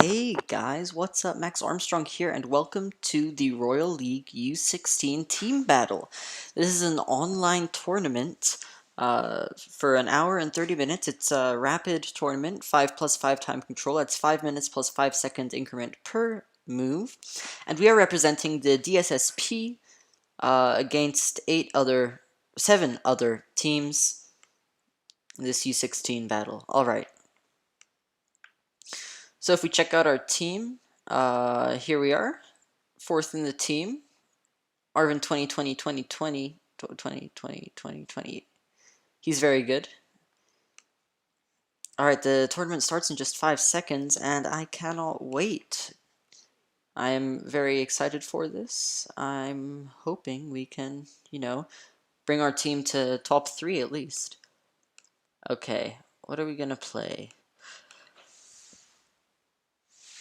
Hey guys, what's up? Max Armstrong here, and welcome to the Royal League U16 Team Battle. This is an online tournament for an hour and 30 minutes. It's a rapid tournament, 5+5 time control. That's 5 minutes plus 5 second increment per move. And we are representing the DSSP against 7 other teams in this U16 battle. Alright. So if we check out our team, here we are, fourth in the team. Arvin 2020, 2020, 2020, 2020. He's very good. Alright, the tournament starts in just 5 seconds, and I cannot wait. I am very excited for this. I'm hoping we can, bring our team to top 3 at least. Okay, what are we gonna play?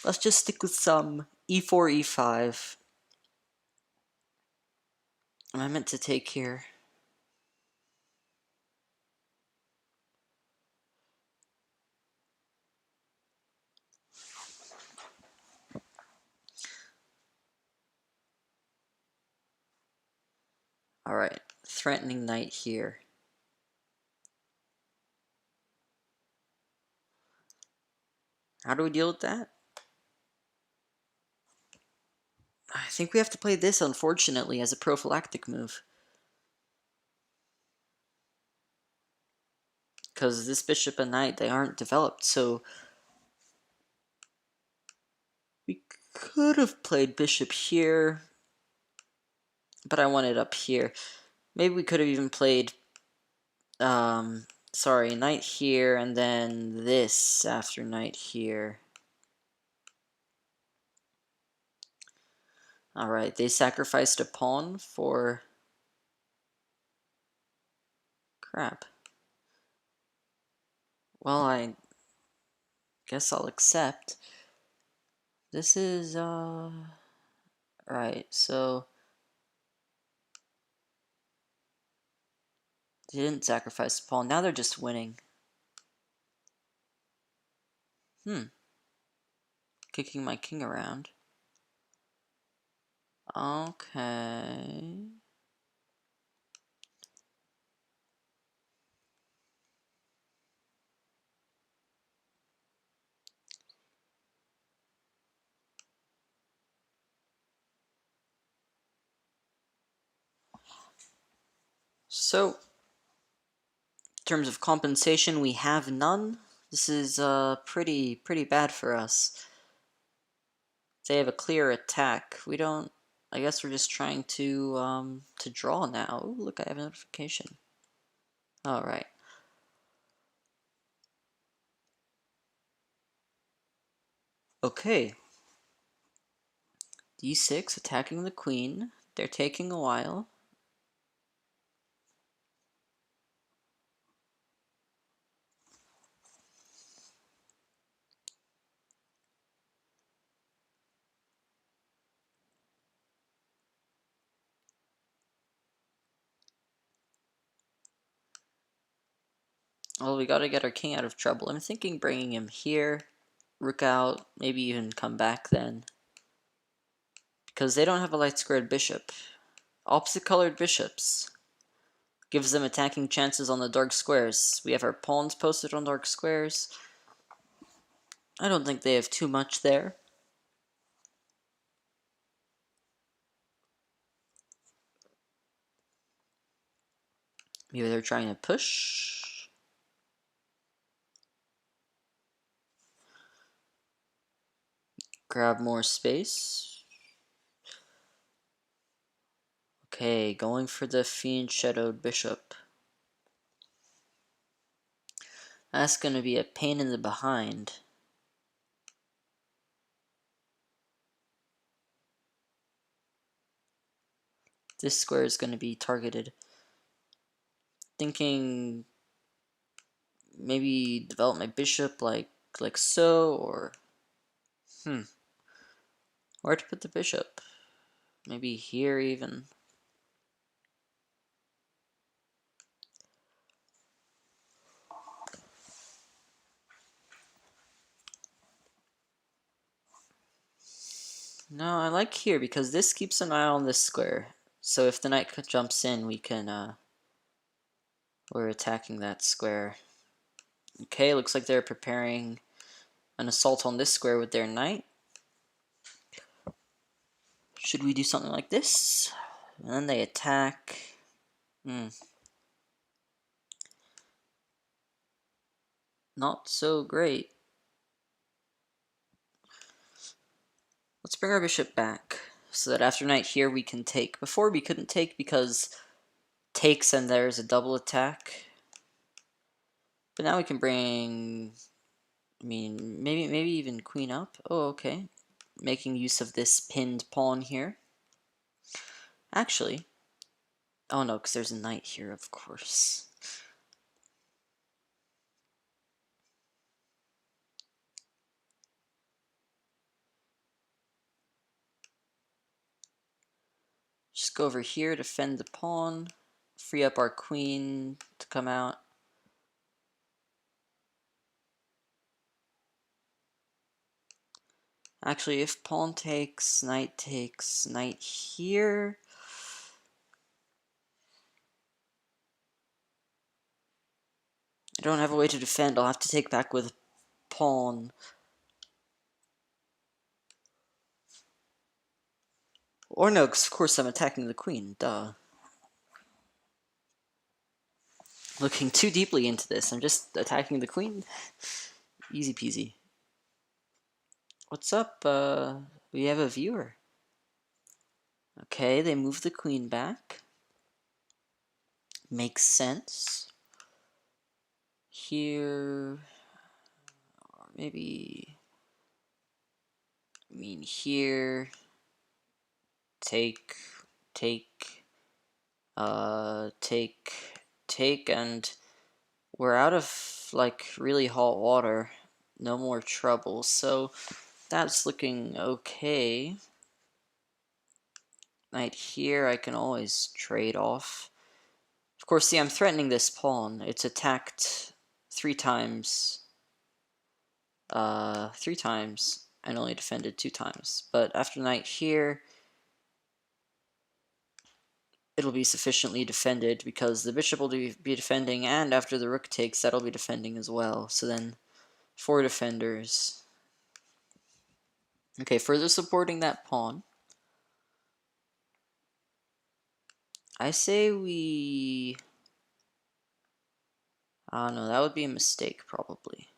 Let's just stick with some e4, e5. Am I meant to take here? Alright, threatening knight here. How do we deal with that? I think we have to play this, unfortunately, as a prophylactic move. Because this bishop and knight, they aren't developed, so we could have played bishop here, but I want it up here. Maybe we could have even played, knight here, and then this after knight here. Alright, they sacrificed a pawn for... crap. Well, I guess I'll accept. This is, right, so... they didn't sacrifice a pawn, now they're just winning. Kicking my king around. Okay. So, in terms of compensation, we have none. This is pretty bad for us. They have a clear attack. We don't. I guess we're just trying to draw now. Ooh, look, I have a notification. All right. Okay. D6 attacking the queen. They're taking a while. Well, we gotta get our king out of trouble. I'm thinking bringing him here, rook out, maybe even come back then. Because they don't have a light squared bishop. Opposite colored bishops. Gives them attacking chances on the dark squares. We have our pawns posted on dark squares. I don't think they have too much there. Maybe they're trying to push. Grab more space. Okay, going for the fiend shadowed bishop. That's gonna be a pain in the behind. This square is gonna be targeted. Thinking maybe develop my bishop like so, or where to put the bishop? Maybe here even. No, I like here because this keeps an eye on this square. So if the knight jumps in, we're attacking that square. Okay, looks like they're preparing an assault on this square with their knight. Should we do something like this? And then they attack. Not so great. Let's bring our bishop back so that after knight here we can take. Before we couldn't take because takes and there's a double attack. But now we can bring, I mean, maybe even queen up. Oh, okay. Making use of this pinned pawn here. Actually, oh no, because there's a knight here, of course. Just go over here, defend the pawn, free up our queen to come out. Actually, if pawn takes, knight here. I don't have a way to defend. I'll have to take back with pawn. Or no, because of course I'm attacking the queen. Duh. Looking too deeply into this. I'm just attacking the queen. Easy peasy. What's up? We have a viewer. Okay, they move the queen back. Makes sense. Here, or maybe, I mean here, take, take, and we're out of like really hot water. No more trouble, so that's looking okay. Knight here, I can always trade off. Of course, see, I'm threatening this pawn. It's attacked 3 times. 3 times, and only defended 2 times. But after knight here, it'll be sufficiently defended because the bishop will be defending, and after the rook takes, that'll be defending as well. So then, 4 defenders. Okay, further supporting that pawn. I say we... I don't know, that would be a mistake, probably.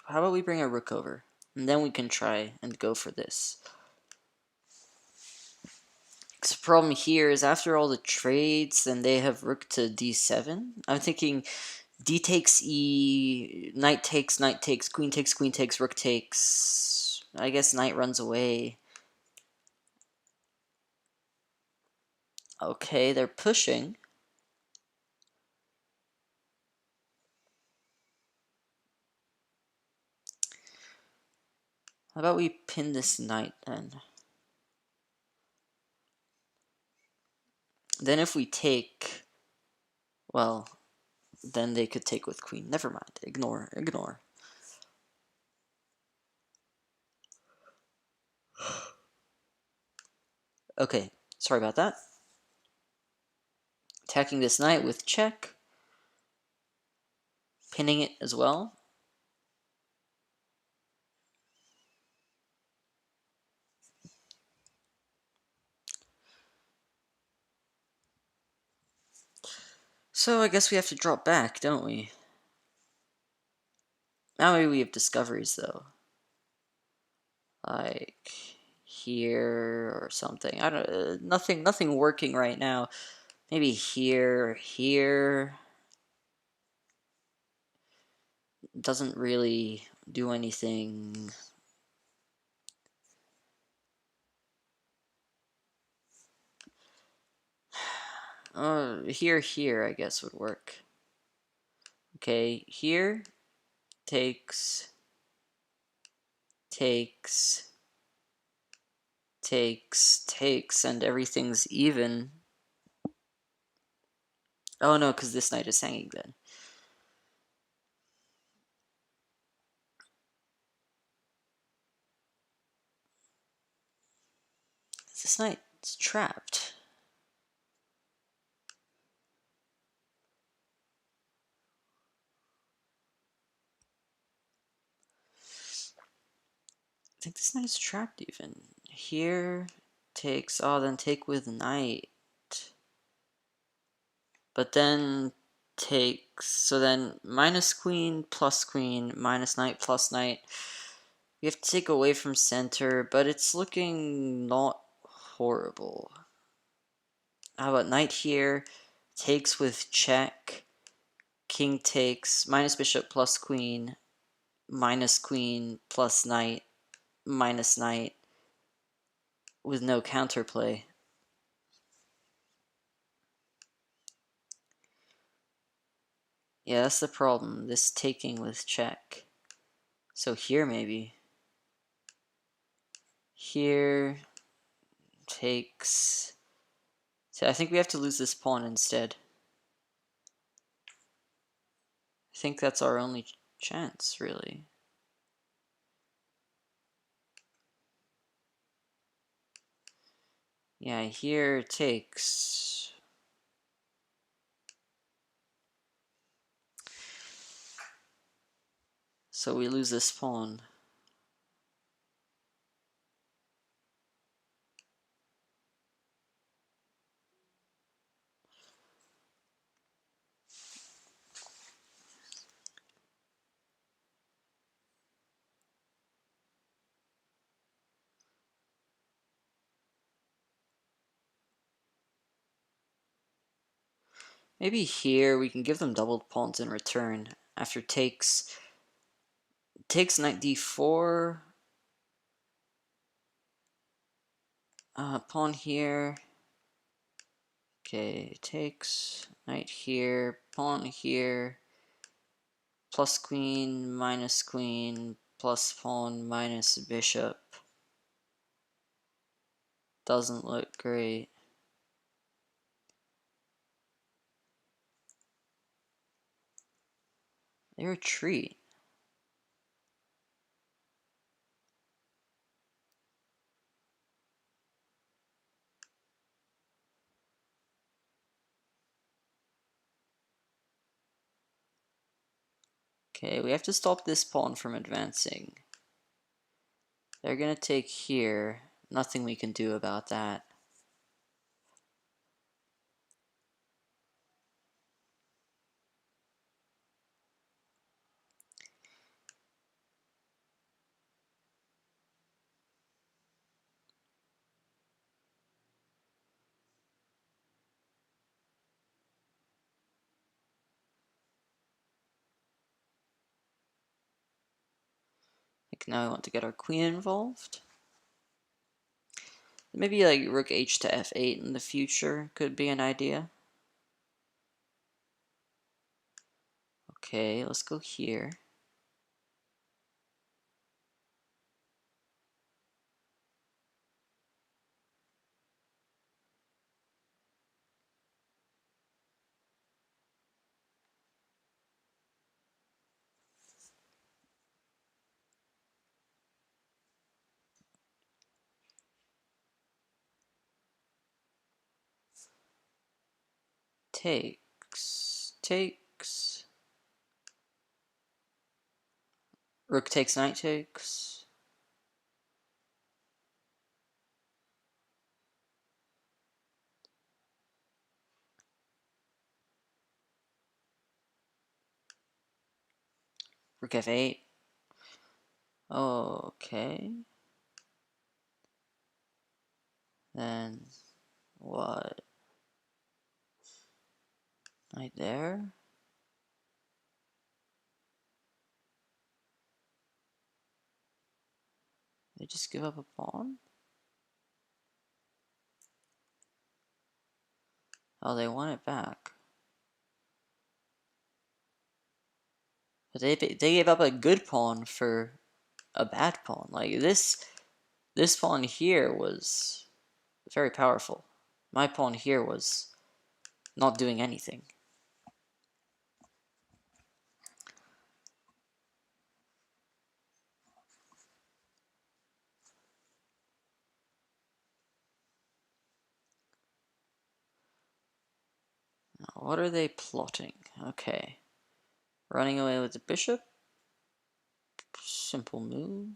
How about we bring a rook over? And then we can try and go for this. The problem here is after all the trades, then they have rook to d7. I'm thinking d takes e, knight takes, queen takes, rook takes. I guess knight runs away. Okay, they're pushing. How about we pin this knight then? Then if we take, well, then they could take with queen. Never mind. Ignore. Okay, sorry about that. Attacking this knight with check. Pinning it as well. So I guess we have to drop back, don't we? Now maybe we have discoveries, though. Like here or something. I don't. Nothing working right now. Maybe here. Doesn't really do anything. Here, I guess would work. Okay, here takes, and everything's even. Oh no, because this knight is hanging then. This knight's trapped. I think this knight is trapped even. Here, takes, oh, then take with knight. But then takes, so then minus queen, minus knight, plus knight. We have to take away from center, but it's looking not horrible. How about knight here? Takes with check. King takes, minus bishop plus queen plus knight, minus knight, with no counterplay. Yeah, that's the problem, this taking with check. So here maybe. Here, takes. So I think we have to lose this pawn instead. I think that's our only chance, really. Yeah, here takes. So we lose this pawn. Maybe here we can give them doubled pawns in return. After takes knight d4. Pawn here. Okay, takes knight here, pawn here, plus queen, plus pawn, minus bishop. Doesn't look great. They retreat. Okay, we have to stop this pawn from advancing. They're gonna take here. Nothing we can do about that. Like now we want to get our queen involved. Maybe like rook h to f8 in the future could be an idea. Okay, let's go here. Takes. Rook takes, knight takes. Rook f8. Okay. Then what? Knight there. They just give up a pawn? Oh, they want it back. But they gave up a good pawn for a bad pawn. Like this pawn here was very powerful. My pawn here was not doing anything. What are they plotting? Okay. Running away with the bishop. Simple move.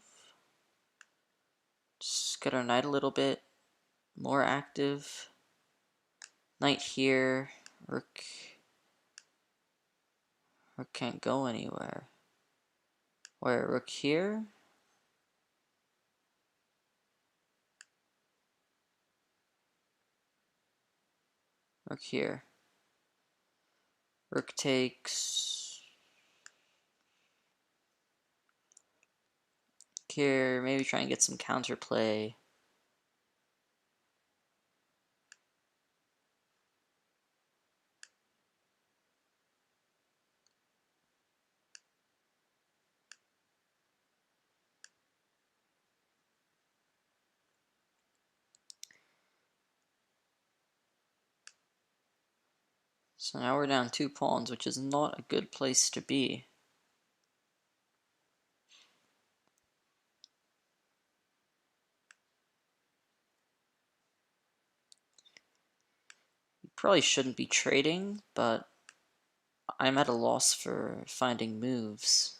Just get our knight a little bit more active. Knight here. Rook can't go anywhere. Where? Rook here? Rook here. Rook takes. Here, maybe try and get some counterplay. So now we're down 2 pawns, which is not a good place to be. You probably shouldn't be trading, but I'm at a loss for finding moves.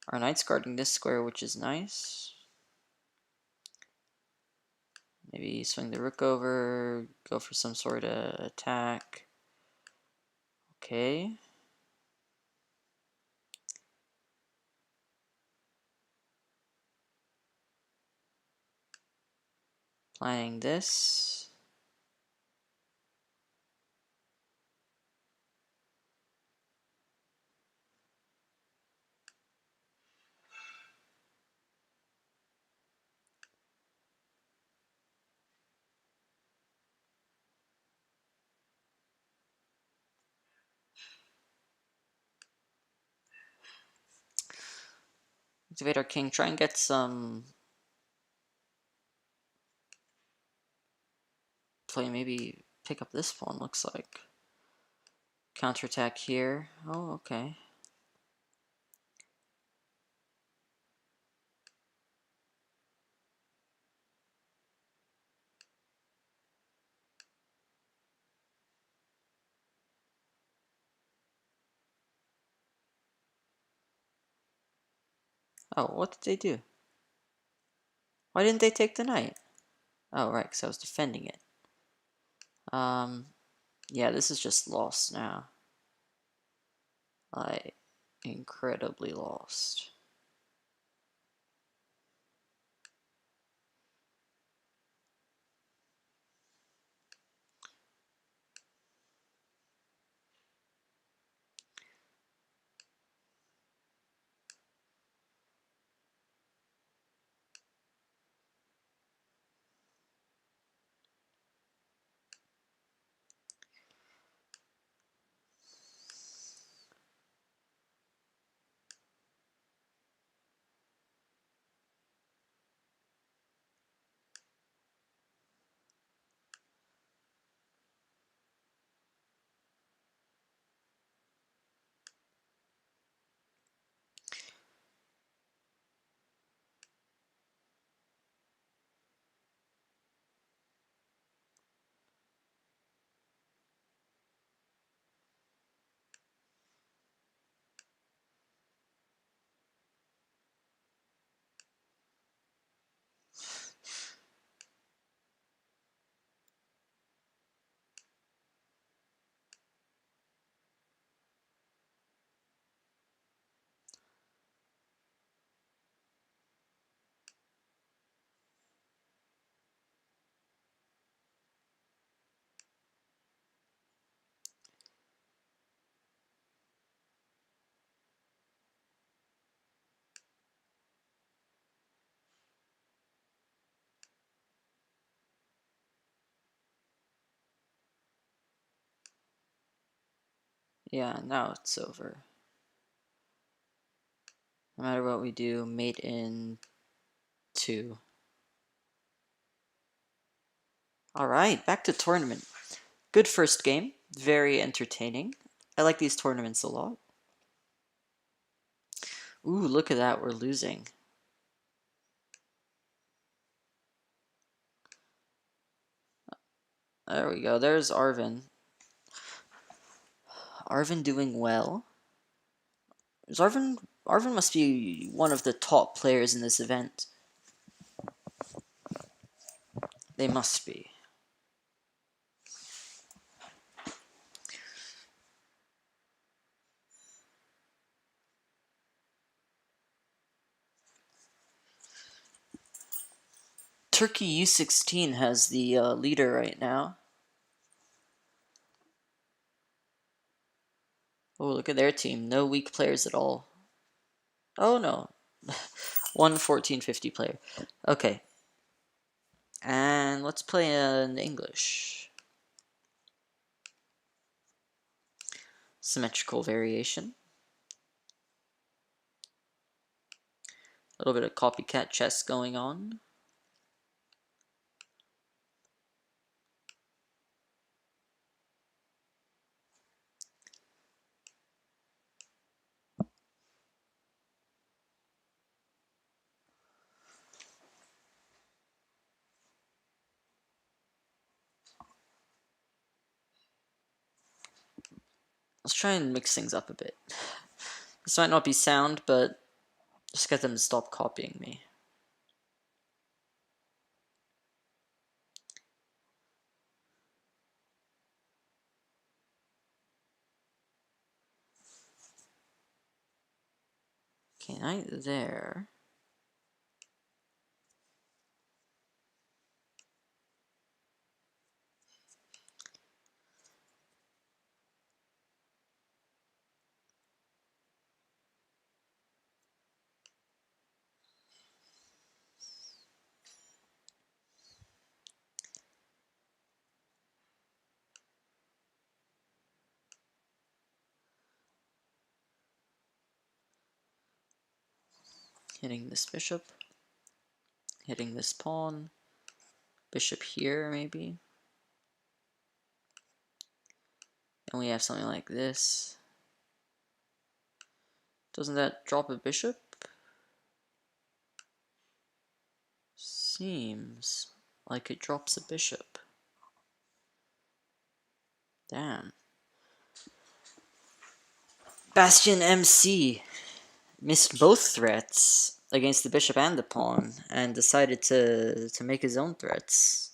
Our knight's guarding this square, which is nice. Maybe swing the rook over, go for some sort of attack. Okay. Planning this. Activate our king, try and get some play, maybe pick up this pawn, looks like. Counterattack here. Oh, okay. Oh, what did they do? Why didn't they take the knight? Oh, right, because I was defending it. Yeah, this is just lost now. Like, incredibly lost. Yeah, now it's over. No matter what we do, mate in 2. Alright, back to tournament. Good first game, very entertaining. I like these tournaments a lot. Ooh, look at that, we're losing. There we go. There's Arvin. Arvin doing well. Is Arvin must be one of the top players in this event. They must be. Turkey U16 has the leader right now. Oh, look at their team. No weak players at all. Oh, no. One 1450 player. Okay. And let's play in English. Symmetrical variation. A little bit of copycat chess going on. Let's try and mix things up a bit. This might not be sound, but just get them to stop copying me. Okay, knight there. Hitting this bishop. Hitting this pawn. Bishop here, maybe. And we have something like this. Doesn't that drop a bishop? Seems like it drops a bishop. Damn. Bastion MC missed both threats against the bishop and the pawn and decided to make his own threats.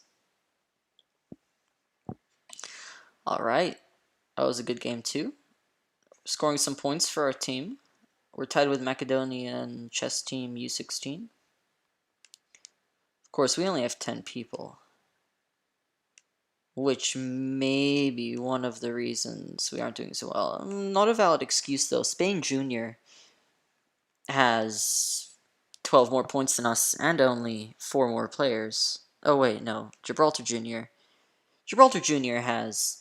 Alright, that was a good game too. Scoring some points for our team. We're tied with Macedonian chess team U16. Of course, we only have 10 people, which may be one of the reasons we aren't doing so well. Not a valid excuse though. Spain Junior has 12 more points than us and only 4 more players. Oh wait, no. Gibraltar Junior. Gibraltar Junior has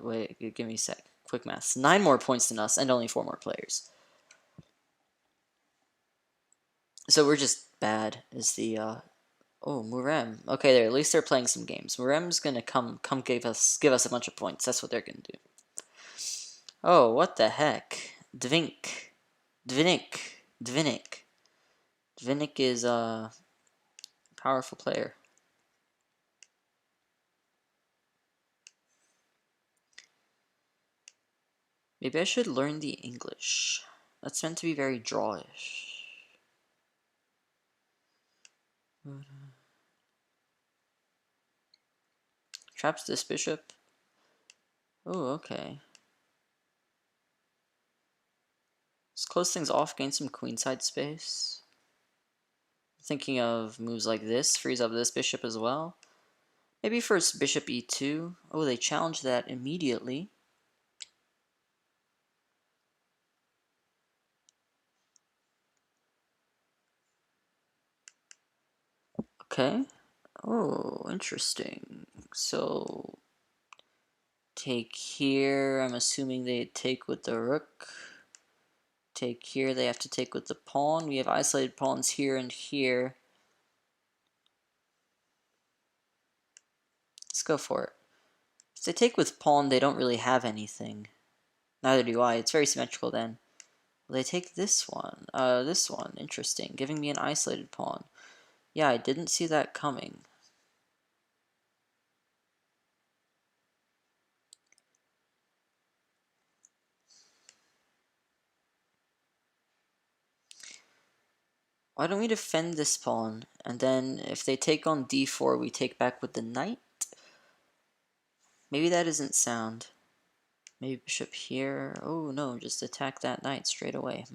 wait, give me a sec. Quick maths. 9 more points than us and only 4 more players. So we're just bad is the oh, Murem. Okay, there. At least they're playing some games. Murem's gonna come give us a bunch of points. That's what they're gonna do. Oh, what the heck? Dvink. Dvinik is a powerful player. Maybe I should learn the English. That's meant to be very drawish. Traps this bishop. Oh, okay. Let's close things off, gain some queenside space. Thinking of moves like this, frees up this bishop as well. Maybe first bishop e2. Oh, they challenged that immediately. Okay. Oh, interesting. So, take here. I'm assuming they take with the rook. Take here. They have to take with the pawn. We have isolated pawns here and here. Let's go for it. If they take with pawn, they don't really have anything. Neither do I. It's very symmetrical then. Will they take this one? This one. Interesting. Giving me an isolated pawn. Yeah, I didn't see that coming. Why don't we defend this pawn, and then if they take on d4, we take back with the knight? Maybe that isn't sound. Maybe bishop here. Oh no, just attack that knight straight away.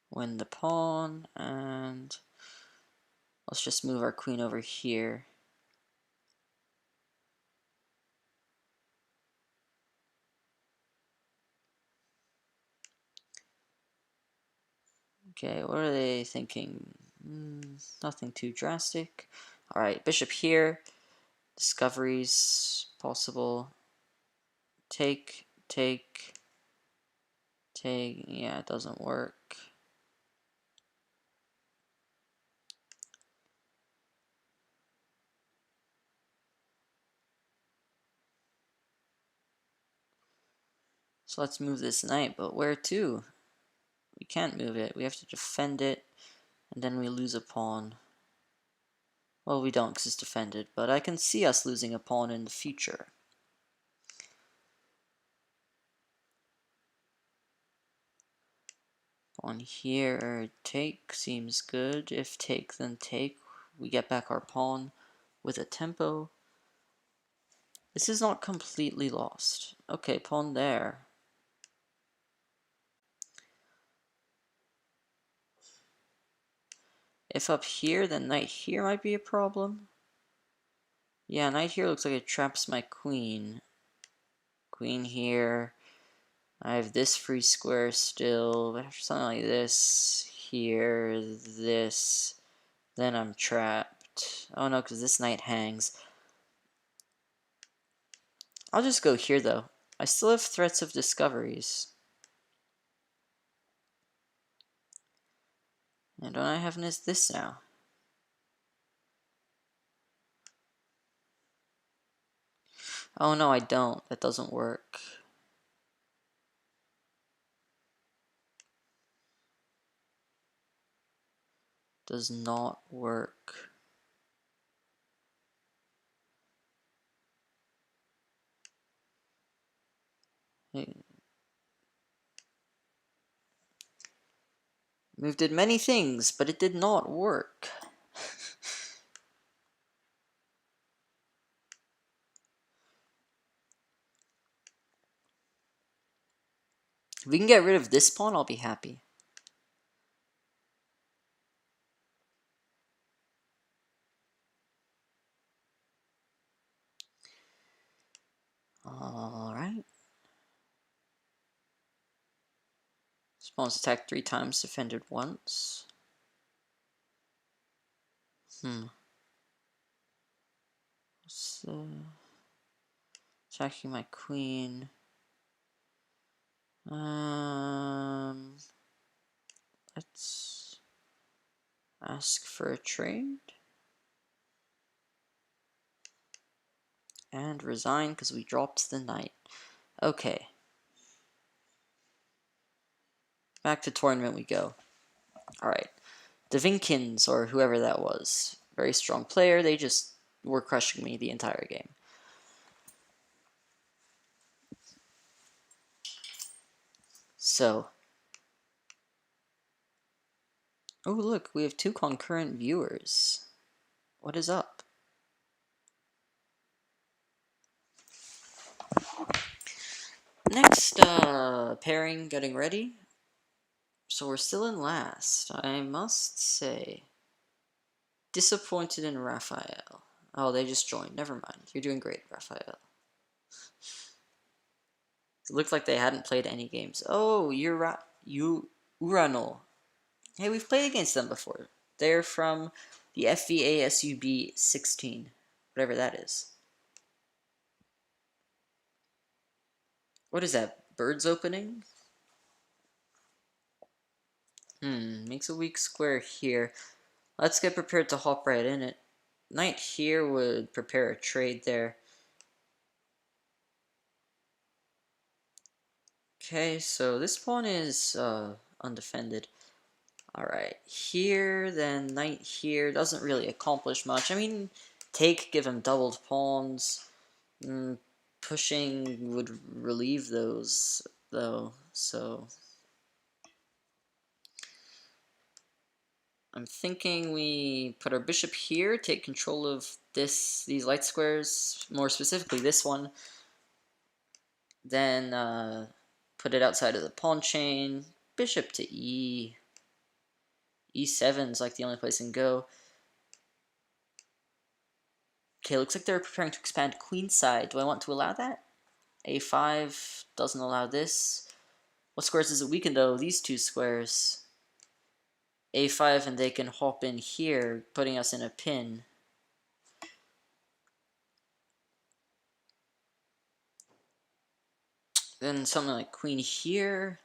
Win the pawn, and let's just move our queen over here. Okay, what are they thinking? Nothing too drastic. Alright, bishop here. Discoveries possible. Take. Yeah, it doesn't work. So let's move this knight, but where to? We can't move it. We have to defend it, and then we lose a pawn. Well, we don't because it's defended, but I can see us losing a pawn in the future. Pawn here, take seems good. If take, then take. We get back our pawn with a tempo. This is not completely lost. Okay, pawn there. If up here, then knight here might be a problem. Yeah, knight here looks like it traps my queen. Queen here. I have this free square still, but after something like this, here, this, then I'm trapped. Oh no, because this knight hangs. I'll just go here though. I still have threats of discoveries. And don't I have this now? Oh no, I don't. That doesn't work. Does not work. Move did many things, but it did not work. If we can get rid of this pawn, I'll be happy. Alright. This pawn's attacked 3 times, defended once. So, attacking my queen. Let's ask for a trade. And resign because we dropped the knight. Okay. Back to tournament we go. Alright. Devinkins, or whoever that was. Very strong player. They just were crushing me the entire game. So. Oh, look. We have 2 concurrent viewers. What is up? Next pairing getting ready. So we're still in last. I must say. Disappointed in Raphael. Oh, they just joined. Never mind. You're doing great, Raphael. It looked like they hadn't played any games. Oh, Uranol. Hey, we've played against them before. They're from the FVA SUB16. Whatever that is. What is that? Birds opening? Makes a weak square here. Let's get prepared to hop right in it. Knight here would prepare a trade there. Okay, so this pawn is undefended. Alright, here, then knight here, doesn't really accomplish much. I mean, take, give him doubled pawns. Pushing would relieve those, though, so... I'm thinking we put our bishop here, take control of these light squares, more specifically this one, then put it outside of the pawn chain, bishop to e7 is like the only place it can go. Okay, looks like they're preparing to expand queenside. Do I want to allow that? a5 doesn't allow this. What squares does it weaken though? These two squares. a5 and they can hop in here, putting us in a pin. Then something like queen here.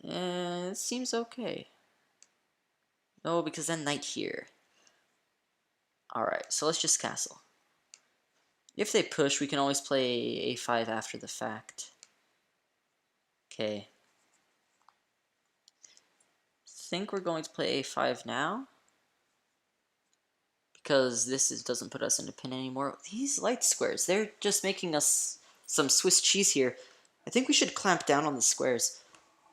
It seems okay. No, because then knight here. Alright, so let's just castle. If they push, we can always play a5 after the fact. Okay. Think we're going to play a5 now. Because doesn't put us in a pin anymore. These light squares, they're just making us some Swiss cheese here. I think we should clamp down on the squares.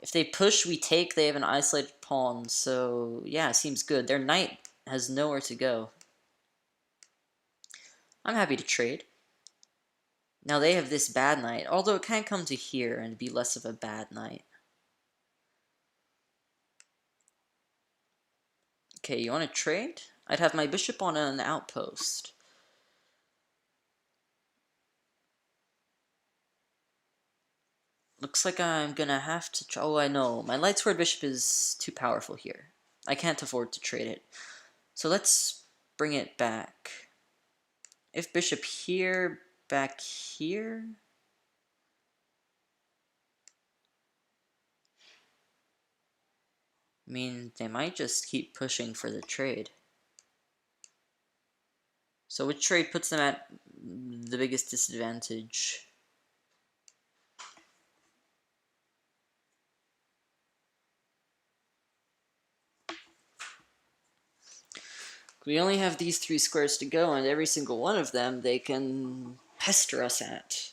If they push, we take, they have an isolated pawn, so yeah, seems good. Their knight has nowhere to go. I'm happy to trade. Now they have this bad knight, although it can come to here and be less of a bad knight. Okay, you want to trade? I'd have my bishop on an outpost. Looks like I'm gonna have to try. Oh, I know. My light squared bishop is too powerful here. I can't afford to trade it. So let's bring it back. If bishop here, back here. I mean, they might just keep pushing for the trade. So which trade puts them at the biggest disadvantage? We only have these three squares to go, and every single one of them they can pester us at.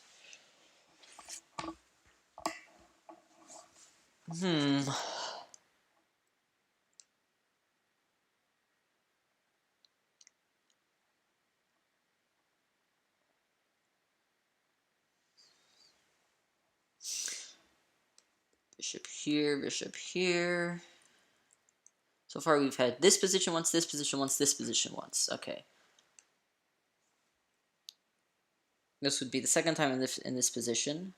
Bishop here, bishop here. So far we've had this position once, this position once, this position once. Okay. This would be the second time in this position.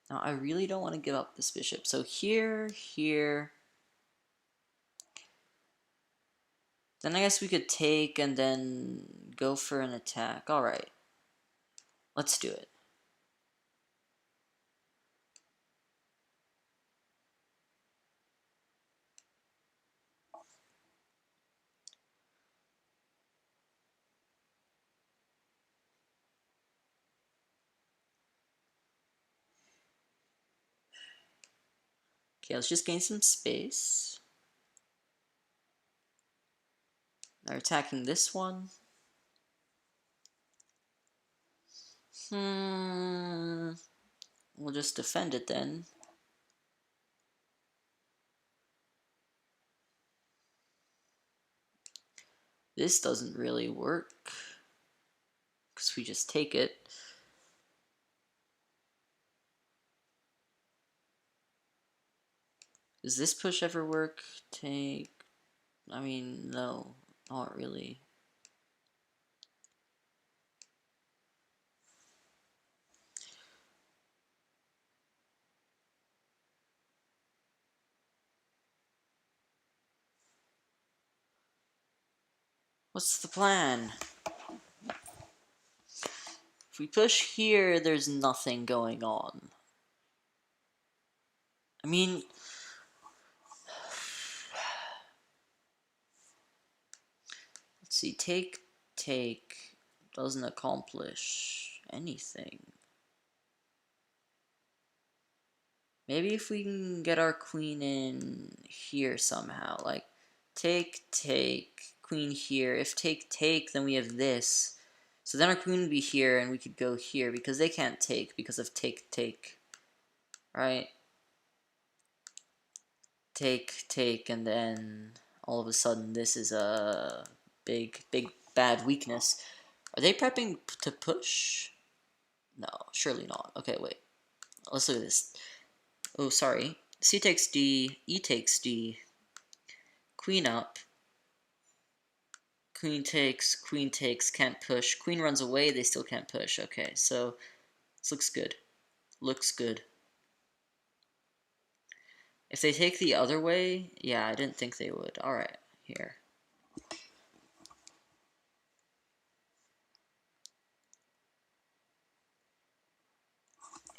Now I really don't want to give up this bishop. So here, here. Then I guess we could take and then go for an attack. Alright. Let's do it. Okay, let's just gain some space. They're attacking this one. We'll just defend it then. This doesn't really work, because we just take it. Does this push ever work? Take... I mean, no, not really. What's the plan? If we push here, there's nothing going on. I mean, let's see, take doesn't accomplish anything. Maybe if we can get our queen in here somehow, like take, queen here. If take, then we have this. So then our queen would be here, and we could go here, because they can't take because of take. Right? Take, and then all of a sudden this is a big bad weakness. Are they prepping to push? No, surely not. Okay, wait. Let's look at this. Oh, sorry. C takes D, E takes D, queen up, queen takes, can't push, queen runs away, they still can't push. Okay, so this looks good. Looks good. If they take the other way, yeah, I didn't think they would. Alright, here.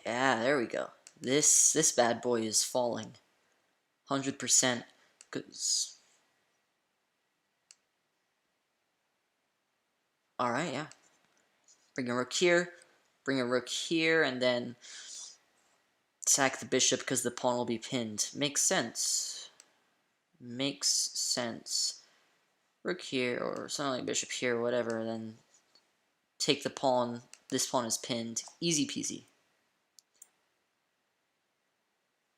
Yeah, there we go. This bad boy is falling. 100%. Cause... Alright, yeah. Bring a rook here, and then sack the bishop because the pawn will be pinned. Makes sense. Makes sense. Rook here, or something like bishop here, whatever, then take the pawn. This pawn is pinned. Easy peasy.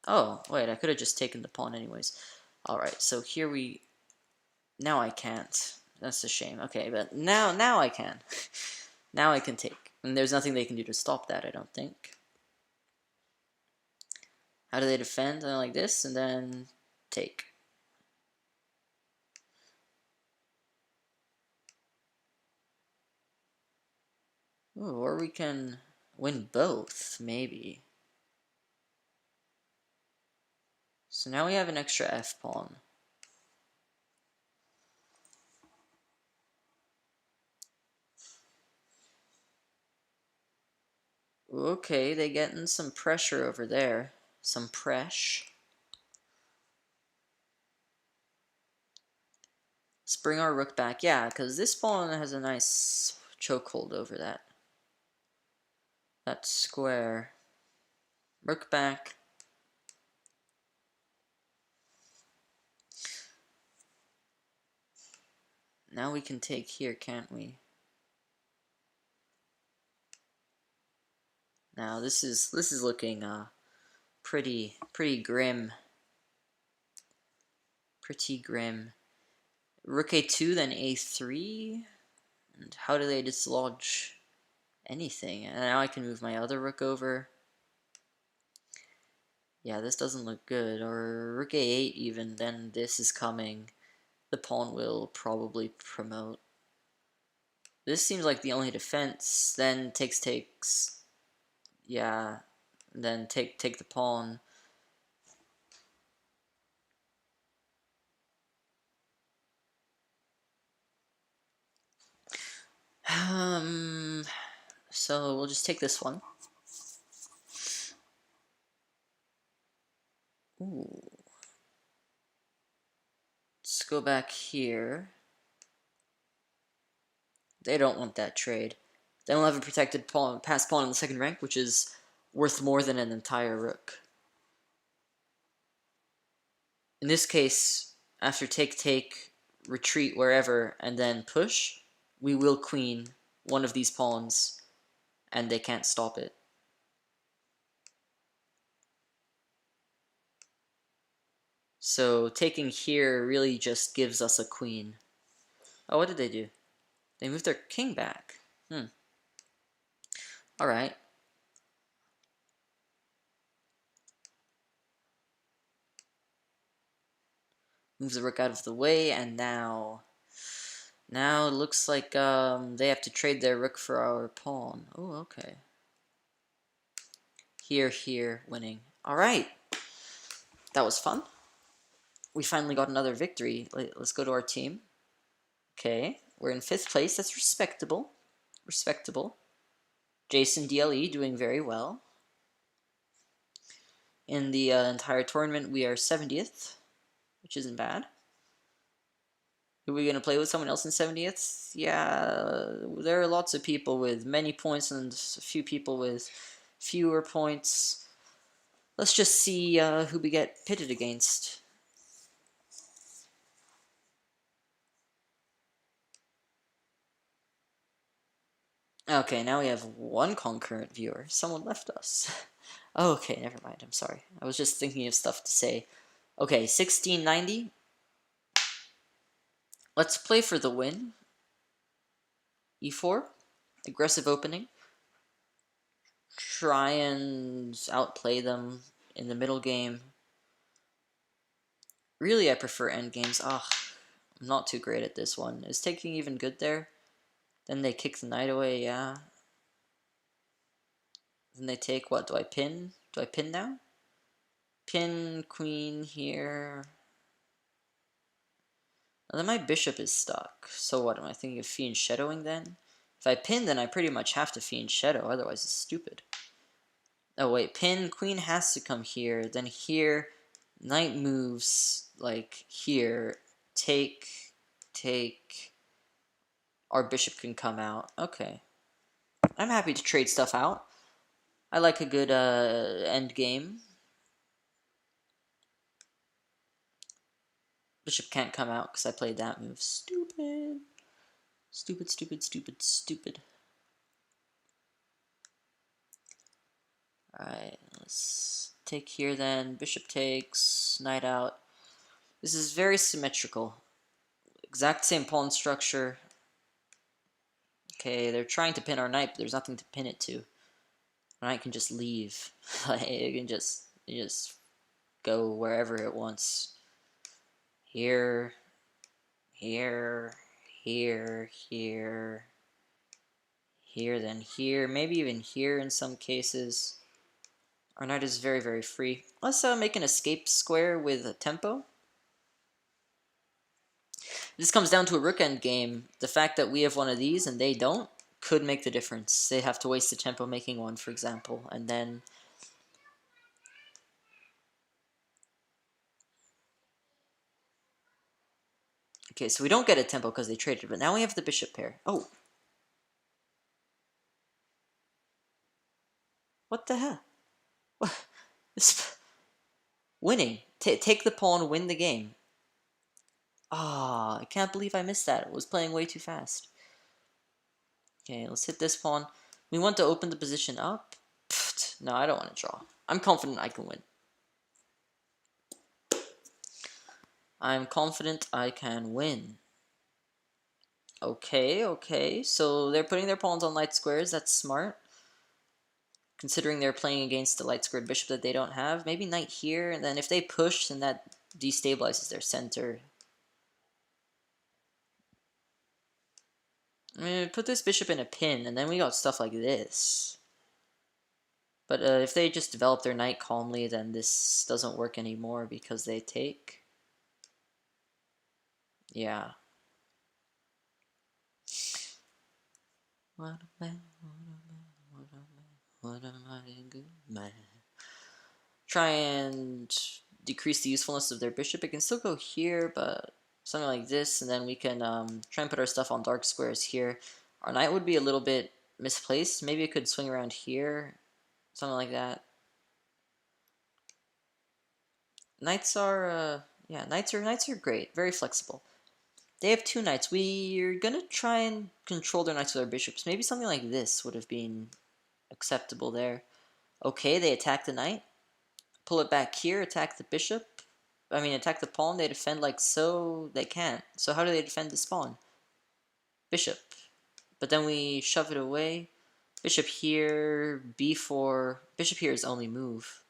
Oh, wait, I could have just taken the pawn anyways. Alright, so here we... Now I can't. That's a shame. Okay, but now I can. Now I can take. And there's nothing they can do to stop that, I don't think. How do they defend? Like this, and then take. Ooh, or we can win both, maybe. So now we have an extra f-pawn. Okay, they getting some pressure over there. Some press. Let's bring our rook back. Yeah, because this pawn has a nice chokehold over that square. Rook back. Now we can take here, can't we? Now this is looking pretty grim. Pretty grim. Rook a2, then a3. And how do they dislodge anything? And now I can move my other rook over. Yeah, this doesn't look good. Or rook a8 even, then this is coming. The pawn will probably promote. This seems like the only defense. Then takes. Yeah, then take the pawn. So we'll just take this one. Ooh. Let's go back here. They don't want that trade. They don't have a protected pawn, passed pawn in the second rank, which is worth more than an entire rook. In this case, after take, retreat wherever, and then push, we will queen one of these pawns, and they can't stop it. So taking here really just gives us a queen. Oh, what did they do? They moved their king back. Alright. Moves the rook out of the way, and now it looks like they have to trade their rook for our pawn. Oh, okay. Here, winning. Alright. That was fun. We finally got another victory. Let's go to our team. Okay, we're in 5th place. That's respectable. Respectable. Jason DLE doing very well. In the entire tournament, we are 70th, which isn't bad. Are we going to play with someone else in 70th? Yeah, there are lots of people with many points and a few people with fewer points. Let's just see who we get pitted against. Okay, now we have one concurrent viewer. Someone left us. Okay, never mind. I'm sorry. I was just thinking of stuff to say. Okay, 1690. Let's play for the win. E4. Aggressive opening. Try and outplay them in the middle game. Really, I prefer endgames. Ah, I'm not too great at this one. Is taking even good there? Then they kick the knight away, yeah. Then they take what? Do I pin? Do I pin now? Pin queen here. And then my bishop is stuck. So what, am I thinking of fiend shadowing then? If I pin, then I pretty much have to fiend shadow, otherwise it's stupid. Oh wait, pin, queen has to come here, then here, knight moves, like, here, take, our bishop can come out. Okay. I'm happy to trade stuff out. I like a good end game. Bishop can't come out because I played that move. Stupid. Stupid, stupid, stupid, stupid. Alright, let's take here then. Bishop takes, knight out. This is very symmetrical. Exact same pawn structure. Okay, they're trying to pin our knight, but there's nothing to pin it to. Our knight can just leave. It can just go wherever it wants. Here, here, here, here, here, then here, maybe even here in some cases. Our knight is very, very free. Let's make an escape square with a tempo. This comes down to a rook end game. The fact that we have one of these and they don't could make the difference. They have to waste the tempo making one, for example, and then... Okay, so we don't get a tempo because they traded, but now we have the bishop pair. Oh! What the hell? What? This... Winning. Take the pawn, win the game. Ah, I can't believe I missed that. I was playing way too fast. Okay, let's hit this pawn. We want to open the position up. Pfft, no, I don't want to draw. I'm confident I can win. I'm confident I can win. Okay, okay. So they're putting their pawns on light squares. That's smart. Considering they're playing against the light squared bishop that they don't have. Maybe knight here, and then if they push, then that destabilizes their center. I mean, put this bishop in a pin, and then we got stuff like this. But if they just develop their knight calmly, then this doesn't work anymore because they take. Yeah. What a man, what a man, what a mighty good man. Try and decrease the usefulness of their bishop. It can still go here, but something like this, and then we can try and put our stuff on dark squares here. Our knight would be a little bit misplaced. Maybe it could swing around here, something like that. Knights are, yeah, knights are great, very flexible. They have two knights. We're gonna try and control their knights with our bishops. Maybe something like this would have been acceptable there. Okay, they attack the knight. Pull it back here, attack the bishop. I mean, attack the pawn. They defend like so. They can't. So how do they defend this pawn? Bishop. But then we shove it away. Bishop here, b4. Bishop here is only move,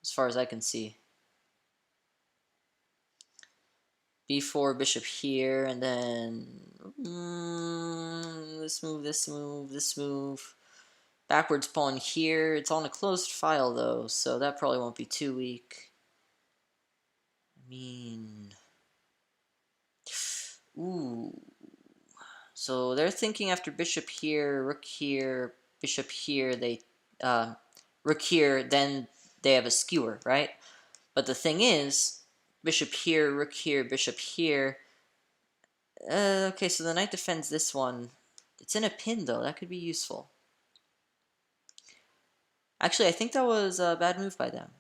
as far as I can see. b4, bishop here, and then this move, this move, this move. Backwards pawn here. It's on a closed file, though, so that probably won't be too weak. I mean... Ooh. So they're thinking after bishop here, rook here, bishop here, they rook here, then they have a skewer, right? But the thing is, bishop here, rook here, bishop here. Okay, so the knight defends this one. It's in a pin, though. That could be useful. Actually, I think that was a bad move by them.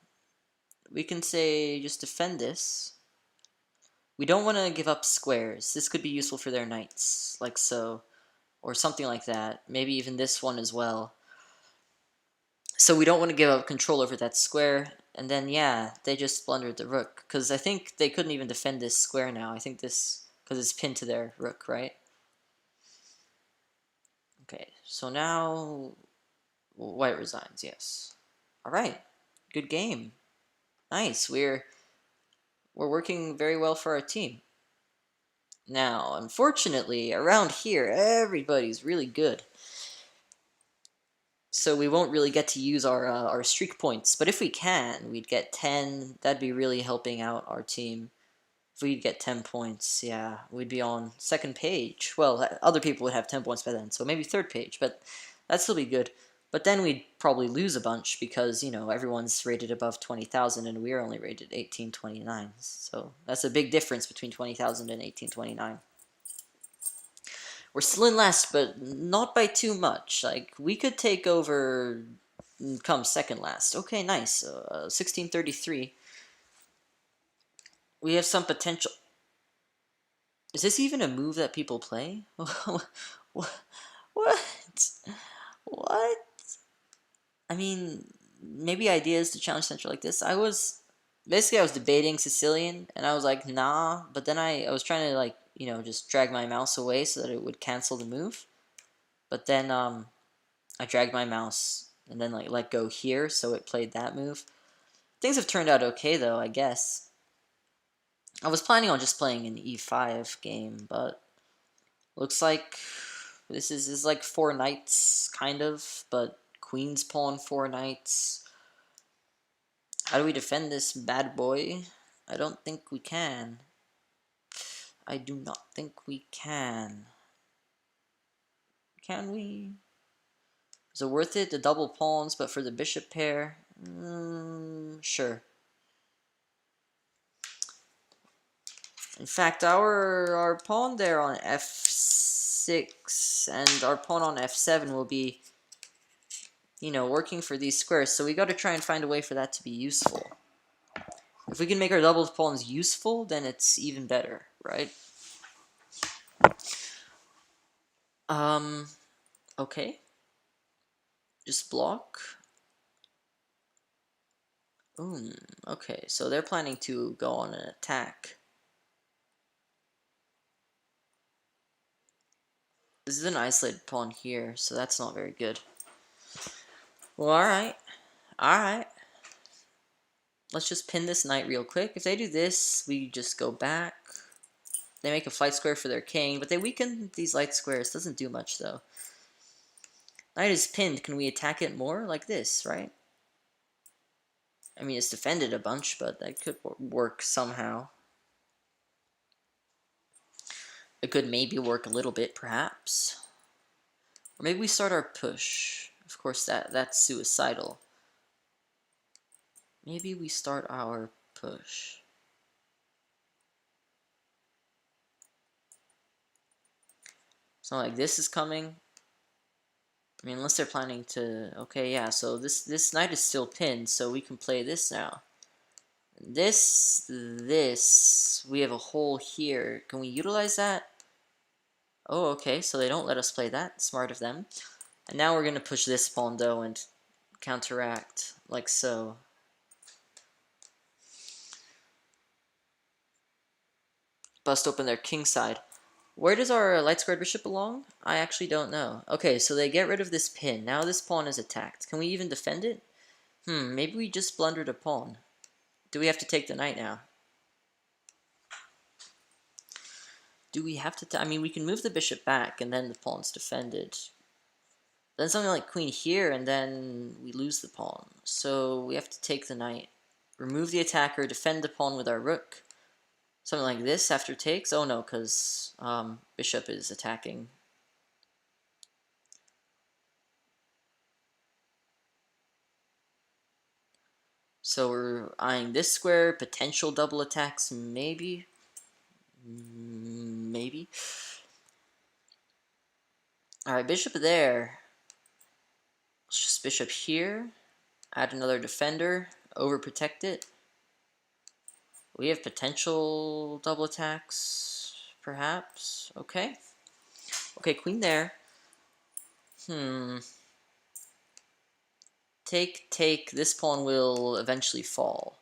We can say just defend this. We don't want to give up squares. This could be useful for their knights, like so. Or something like that. Maybe even this one as well. So we don't want to give up control over that square. And then, yeah, they just blundered the rook. Because I think they couldn't even defend this square now. I think this, because it's pinned to their rook, right? Okay, so now white resigns, yes. All right, good game. Nice, we're working very well for our team. Now, unfortunately, around here, everybody's really good. So we won't really get to use our streak points. But if we can, we'd get 10. That'd be really helping out our team. If we'd get 10 points, yeah, we'd be on second page. Well, other people would have 10 points by then, so maybe third page, but that'd still be good. But then we'd probably lose a bunch because, you know, everyone's rated above 20,000 and we're only rated 1829. So that's a big difference between 20,000 and 1829. We're still in last, but not by too much. Like, we could take over and come second last. Okay, nice. 1633. We have some potential. Is this even a move that people play? What? What? I mean, maybe ideas to challenge Central like this. I was debating Sicilian, and I was like, nah. But then I was trying to, like, you know, just drag my mouse away so that it would cancel the move. But then I dragged my mouse and then like let go here, so it played that move. Things have turned out okay though, I guess. I was planning on just playing an e5 game, but looks like this is like 4 knights, kind of, but queen's pawn 4 knights. How do we defend this bad boy? I don't think we can. I do not think we can. Can we? Is it worth it? The double pawns, but for the bishop pair? Sure. In fact, our pawn there on f6 and our pawn on f7 will be, you know, working for these squares. So we got to try and find a way for that to be useful. If we can make our double pawns useful, then it's even better, right? Okay. Just block. Okay, so they're planning to go on an attack. This is an isolated pawn here, so that's not very good. Well, alright. Alright. Let's just pin this knight real quick. If they do this, we just go back. They make a flight square for their king, but they weaken these light squares. Doesn't do much, though. Knight is pinned. Can we attack it more? Like this, right? I mean, it's defended a bunch, but that could work somehow. It could maybe work a little bit, perhaps. Or maybe we start our push. Of course, that's suicidal. Maybe we start our push. Something like this is coming. I mean, unless they're planning to... Okay, yeah, so this knight is still pinned, so we can play this now. This, we have a hole here. Can we utilize that? Oh, okay, so they don't let us play that. Smart of them. And now we're going to push this pawn, though, and counteract, like so. Bust open their king side. Where does our light squared bishop belong? I actually don't know. Okay, so they get rid of this pin. Now this pawn is attacked. Can we even defend it? Maybe we just blundered a pawn. Do we have to take the knight now? Do we have to... I mean, we can move the bishop back, and then the pawn's defended. Then something like queen here, and then we lose the pawn. So we have to take the knight. Remove the attacker, defend the pawn with our rook. Something like this after takes? Oh no, because bishop is attacking. So we're eyeing this square, potential double attacks, maybe. Maybe. Alright, bishop there. Let's just bishop here. Add another defender. Overprotect it. We have potential double attacks, perhaps. Okay. Okay, queen there. Take. This pawn will eventually fall.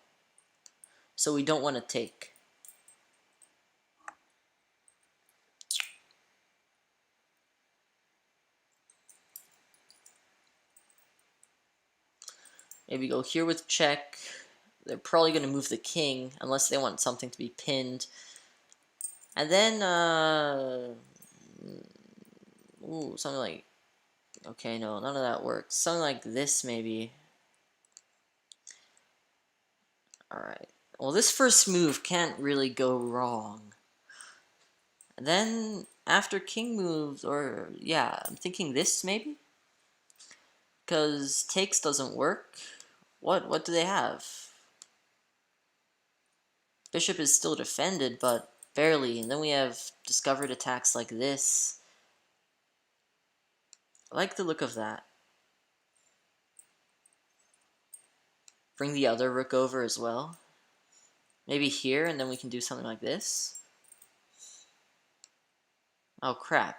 So we don't want to take. Maybe go here with check. They're probably going to move the king, unless they want something to be pinned. And then, ooh, something like, okay, no, none of that works. Something like this, maybe. Alright. Well, this first move can't really go wrong. And then, after king moves, or, yeah, I'm thinking this, maybe? Because takes doesn't work. What do they have? Bishop is still defended, but barely. And then we have discovered attacks like this. I like the look of that. Bring the other rook over as well. Maybe here, and then we can do something like this. Oh, crap.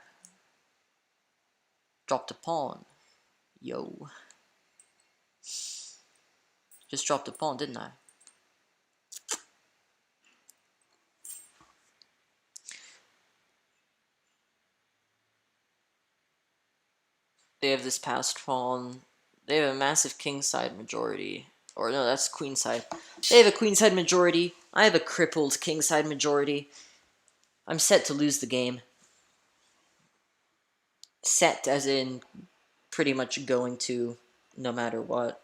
Dropped a pawn. Yo. Just dropped a pawn, didn't I? They have this passed pawn. They have a massive kingside majority. Or no, that's queenside. They have a queenside majority. I have a crippled kingside majority. I'm set to lose the game. Set as in pretty much going to no matter what.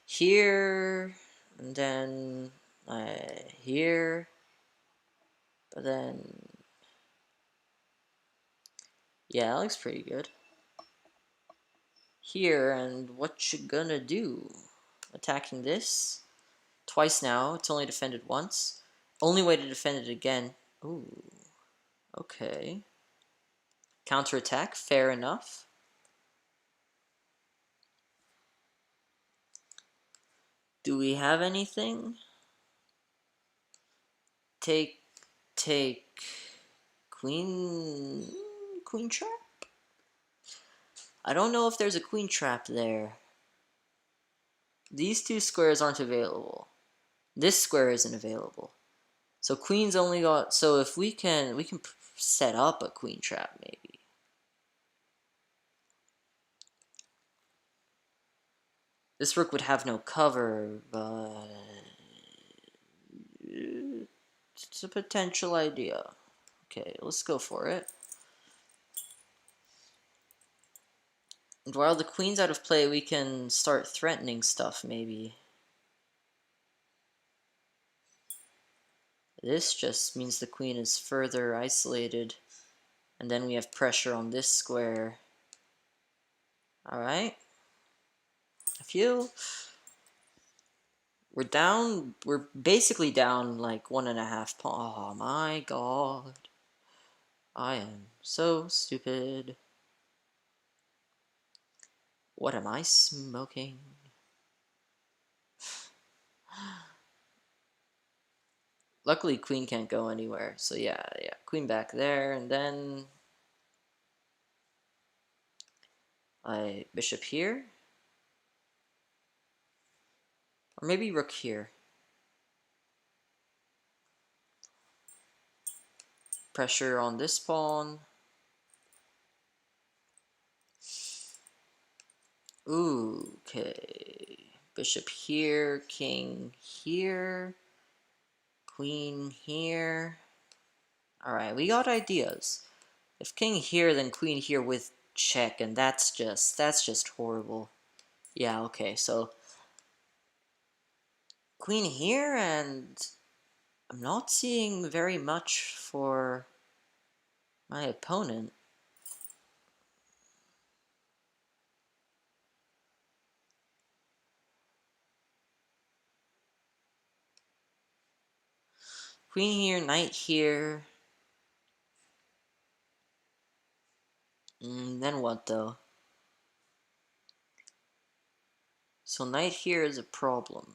Here, and then here, but then, yeah, that looks pretty good. Here, and what you gonna do? Attacking this? Twice now, it's only defended once. Only way to defend it again. Ooh, okay. Counterattack, fair enough. Do we have anything? Take, queen trap? I don't know if there's a queen trap there. These two squares aren't available. This square isn't available. So queen's only got, so if we can set up a queen trap maybe. This rook would have no cover, but it's a potential idea. Okay, let's go for it. And while the queen's out of play, we can start threatening stuff maybe. This just means the queen is further isolated. And then we have pressure on this square. Alright. I feel we're basically down like 1.5 pawn. Oh my god. I am so stupid. What am I smoking? Luckily queen can't go anywhere. So yeah, queen back there, and then bishop here. Or maybe rook here. Pressure on this pawn. Ooh, okay. Bishop here, king here, queen here. Alright, we got ideas. If king here, then queen here with check, and that's just horrible. Yeah, okay, so queen here, and I'm not seeing very much for my opponent. Queen here, knight here. Then what, though? So knight here is a problem.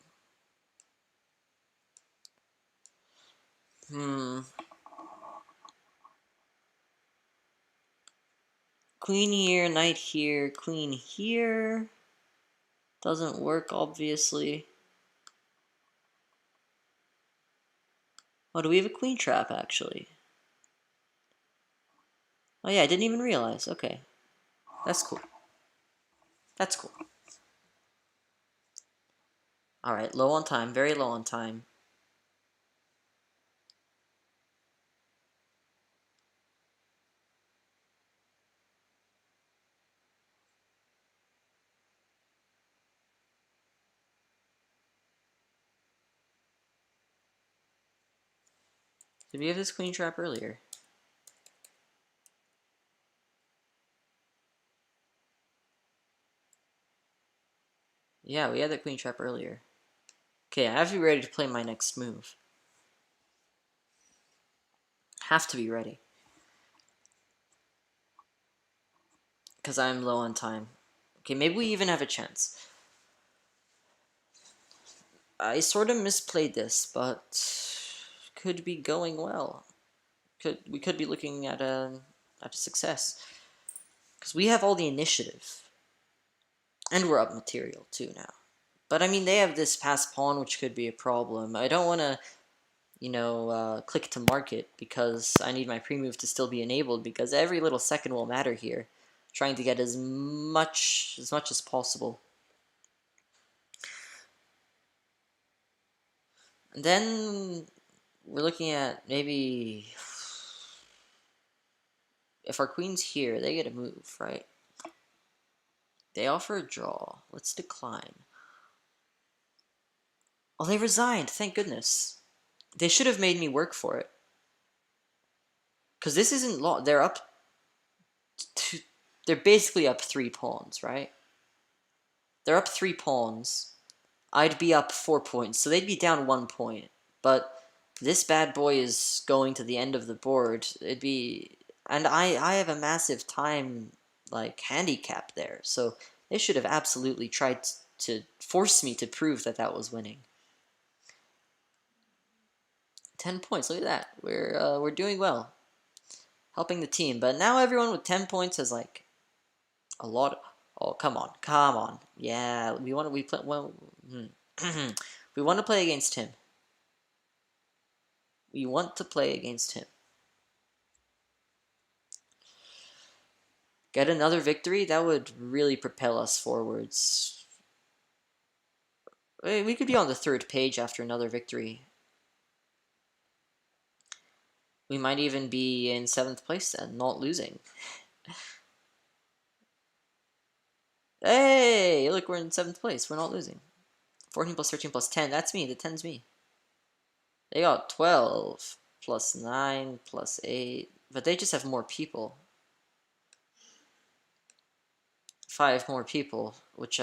Queen here, knight here, queen here. Doesn't work, obviously. Oh, do we have a queen trap, actually? Oh yeah, I didn't even realize. Okay. That's cool. That's cool. Alright, low on time. Very low on time. Did we have this queen trap earlier? Yeah, we had that queen trap earlier. Okay, I have to be ready to play my next move. Have to be ready. Because I'm low on time. Okay, maybe we even have a chance. I sort of misplayed this, but could be going well. We could be looking at a success. Because we have all the initiative. And we're up material too now. But I mean, they have this passed pawn, which could be a problem. I don't want to, click to market because I need my pre-move to still be enabled because every little second will matter here. Trying to get as much as possible. And then we're looking at maybe if our queen's here, they get a move, right? They offer a draw. Let's decline. Oh, they resigned. Thank goodness. They should have made me work for it. Because this isn't long. They're up. They're basically up 3 pawns, right? They're up 3 pawns. I'd be up 4 points, so they'd be down 1 point. But this bad boy is going to the end of the board. It'd be, and I have a massive time handicap there. So they should have absolutely tried to force me to prove that that was winning. 10 points. Look at that. We're doing well, helping the team. But now everyone with 10 points has a lot. Oh, come on. Yeah, we want to. We play. Well, we want to play against him. We want to play against him. Get another victory? That would really propel us forwards. We could be on the 3rd page after another victory. We might even be in 7th place then, not losing. Hey, look, we're in 7th place. We're not losing. 14 plus 13 plus 10. That's me. The 10's me. They got 12 plus 9 plus 8. But they just have more people. 5 more people, which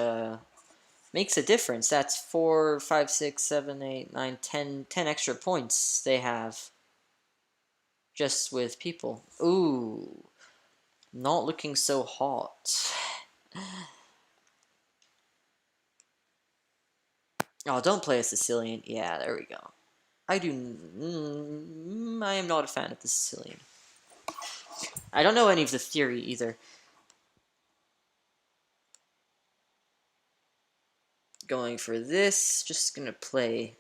makes a difference. That's 4, 5, 6, 7, 8, 9, 10 extra points they have just with people. Ooh, not looking so hot. Oh, don't play a Sicilian. Yeah, there we go. I am not a fan of the Sicilian. I don't know any of the theory either. Going for this, just gonna play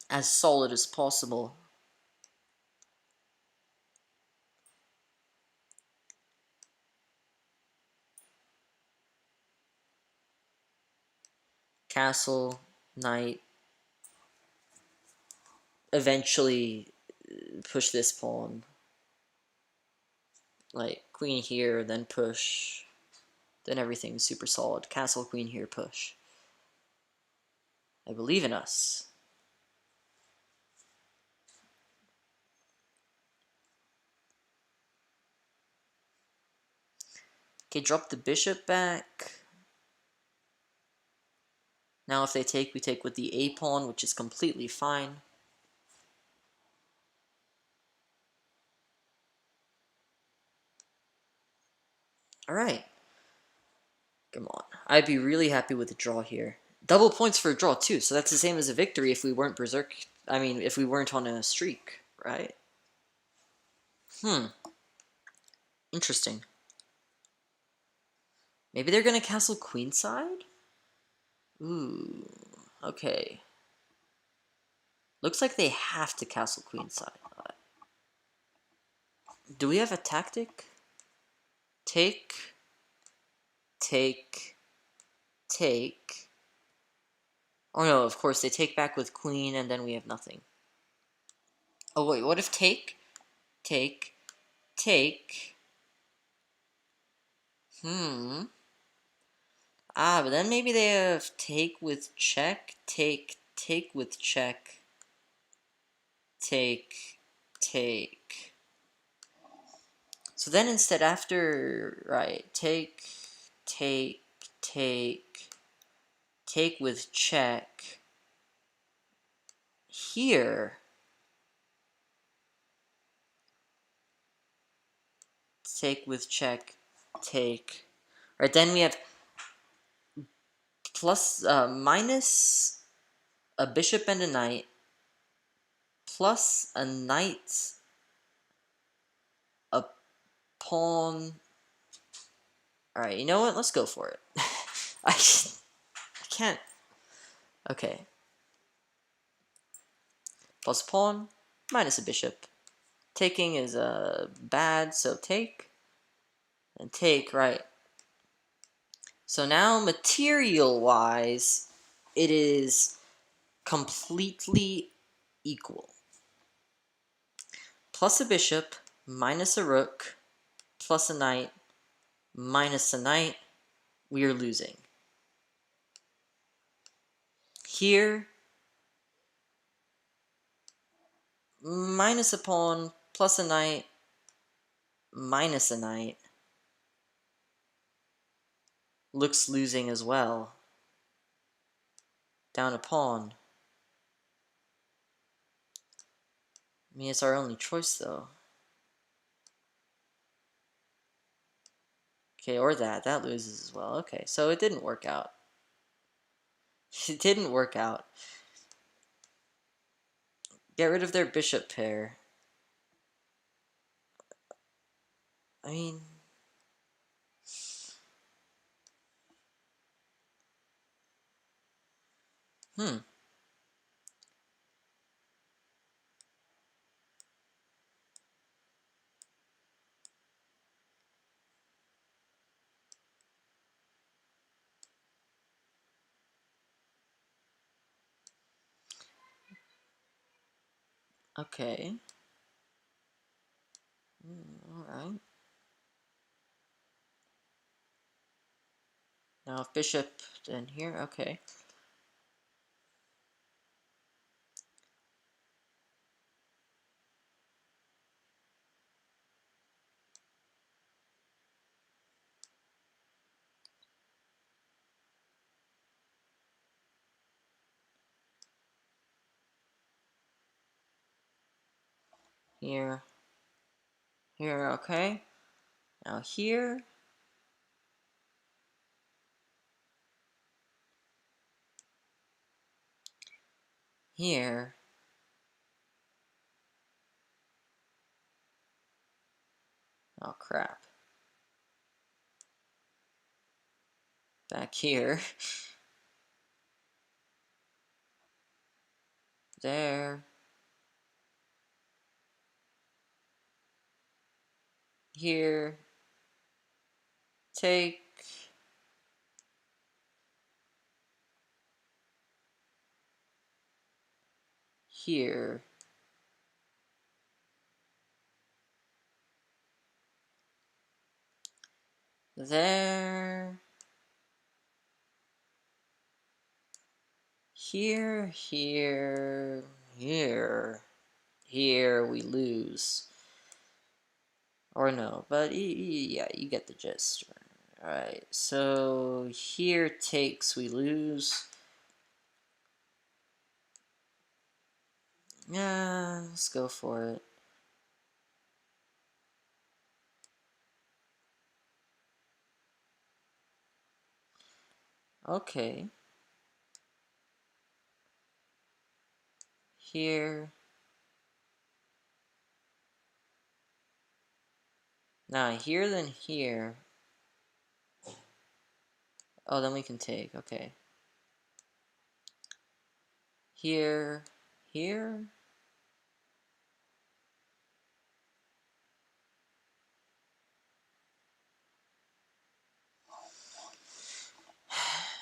as solid as possible. Castle, knight. Eventually push this pawn. Like, queen here, then push. Then everything's super solid. Castle, queen here, push. I believe in us. Okay, drop the bishop back. Now if they take, we take with the a pawn, which is completely fine. Alright. Come on. I'd be really happy with a draw here. Double points for a draw, too, so that's the same as a victory if we weren't berserk. I mean, if we weren't on a streak, right? Interesting. Maybe they're gonna castle queenside? Ooh, okay. Looks like they have to castle queenside. Do we have a tactic? Take, take, take. Oh no, of course, they take back with queen, and then we have nothing. Oh wait, what if take, take, take? But then maybe they have take with check, take with check, take, take. So then instead after, right, take, take, take with check, here, take with check, take. Right, then we have plus, minus a bishop and a knight, plus a knight, a pawn. Alright, you know what? Let's go for it. I can't. Okay. Plus pawn, minus a bishop. Taking is bad, so take. And take, right. So now, material-wise, it is completely equal. Plus a bishop, minus a rook, plus a knight, minus a knight, we are losing. Here, minus a pawn, plus a knight, minus a knight, looks losing as well. Down a pawn. I mean, it's our only choice, though. Okay, or that. That loses as well. Okay, so it didn't work out. It didn't work out. Get rid of their bishop pair. I mean... Okay. Alright. Now if bishop, then here, okay. Here. Here, okay. Now here. Here. Oh crap. Back here. There. Here. Take. Here. There. Here, here, here. Here we lose. Or no, but yeah, you get the gist. Alright, so here takes, we lose. Yeah, let's go for it. Okay. Here. Now, here then here. Oh, then we can take. Okay. Here. Here.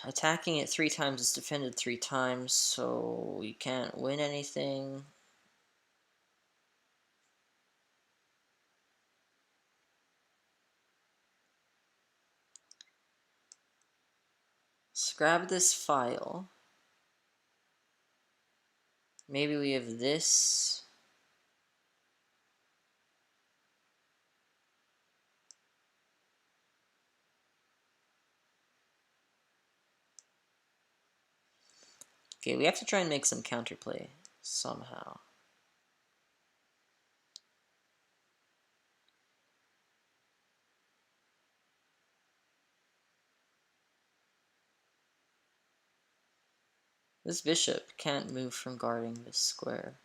Attacking it 3 times is defended 3 times, so we can't win anything. Let's grab this file. Maybe we have this. Okay, we have to try and make some counterplay somehow. This bishop can't move from guarding this square.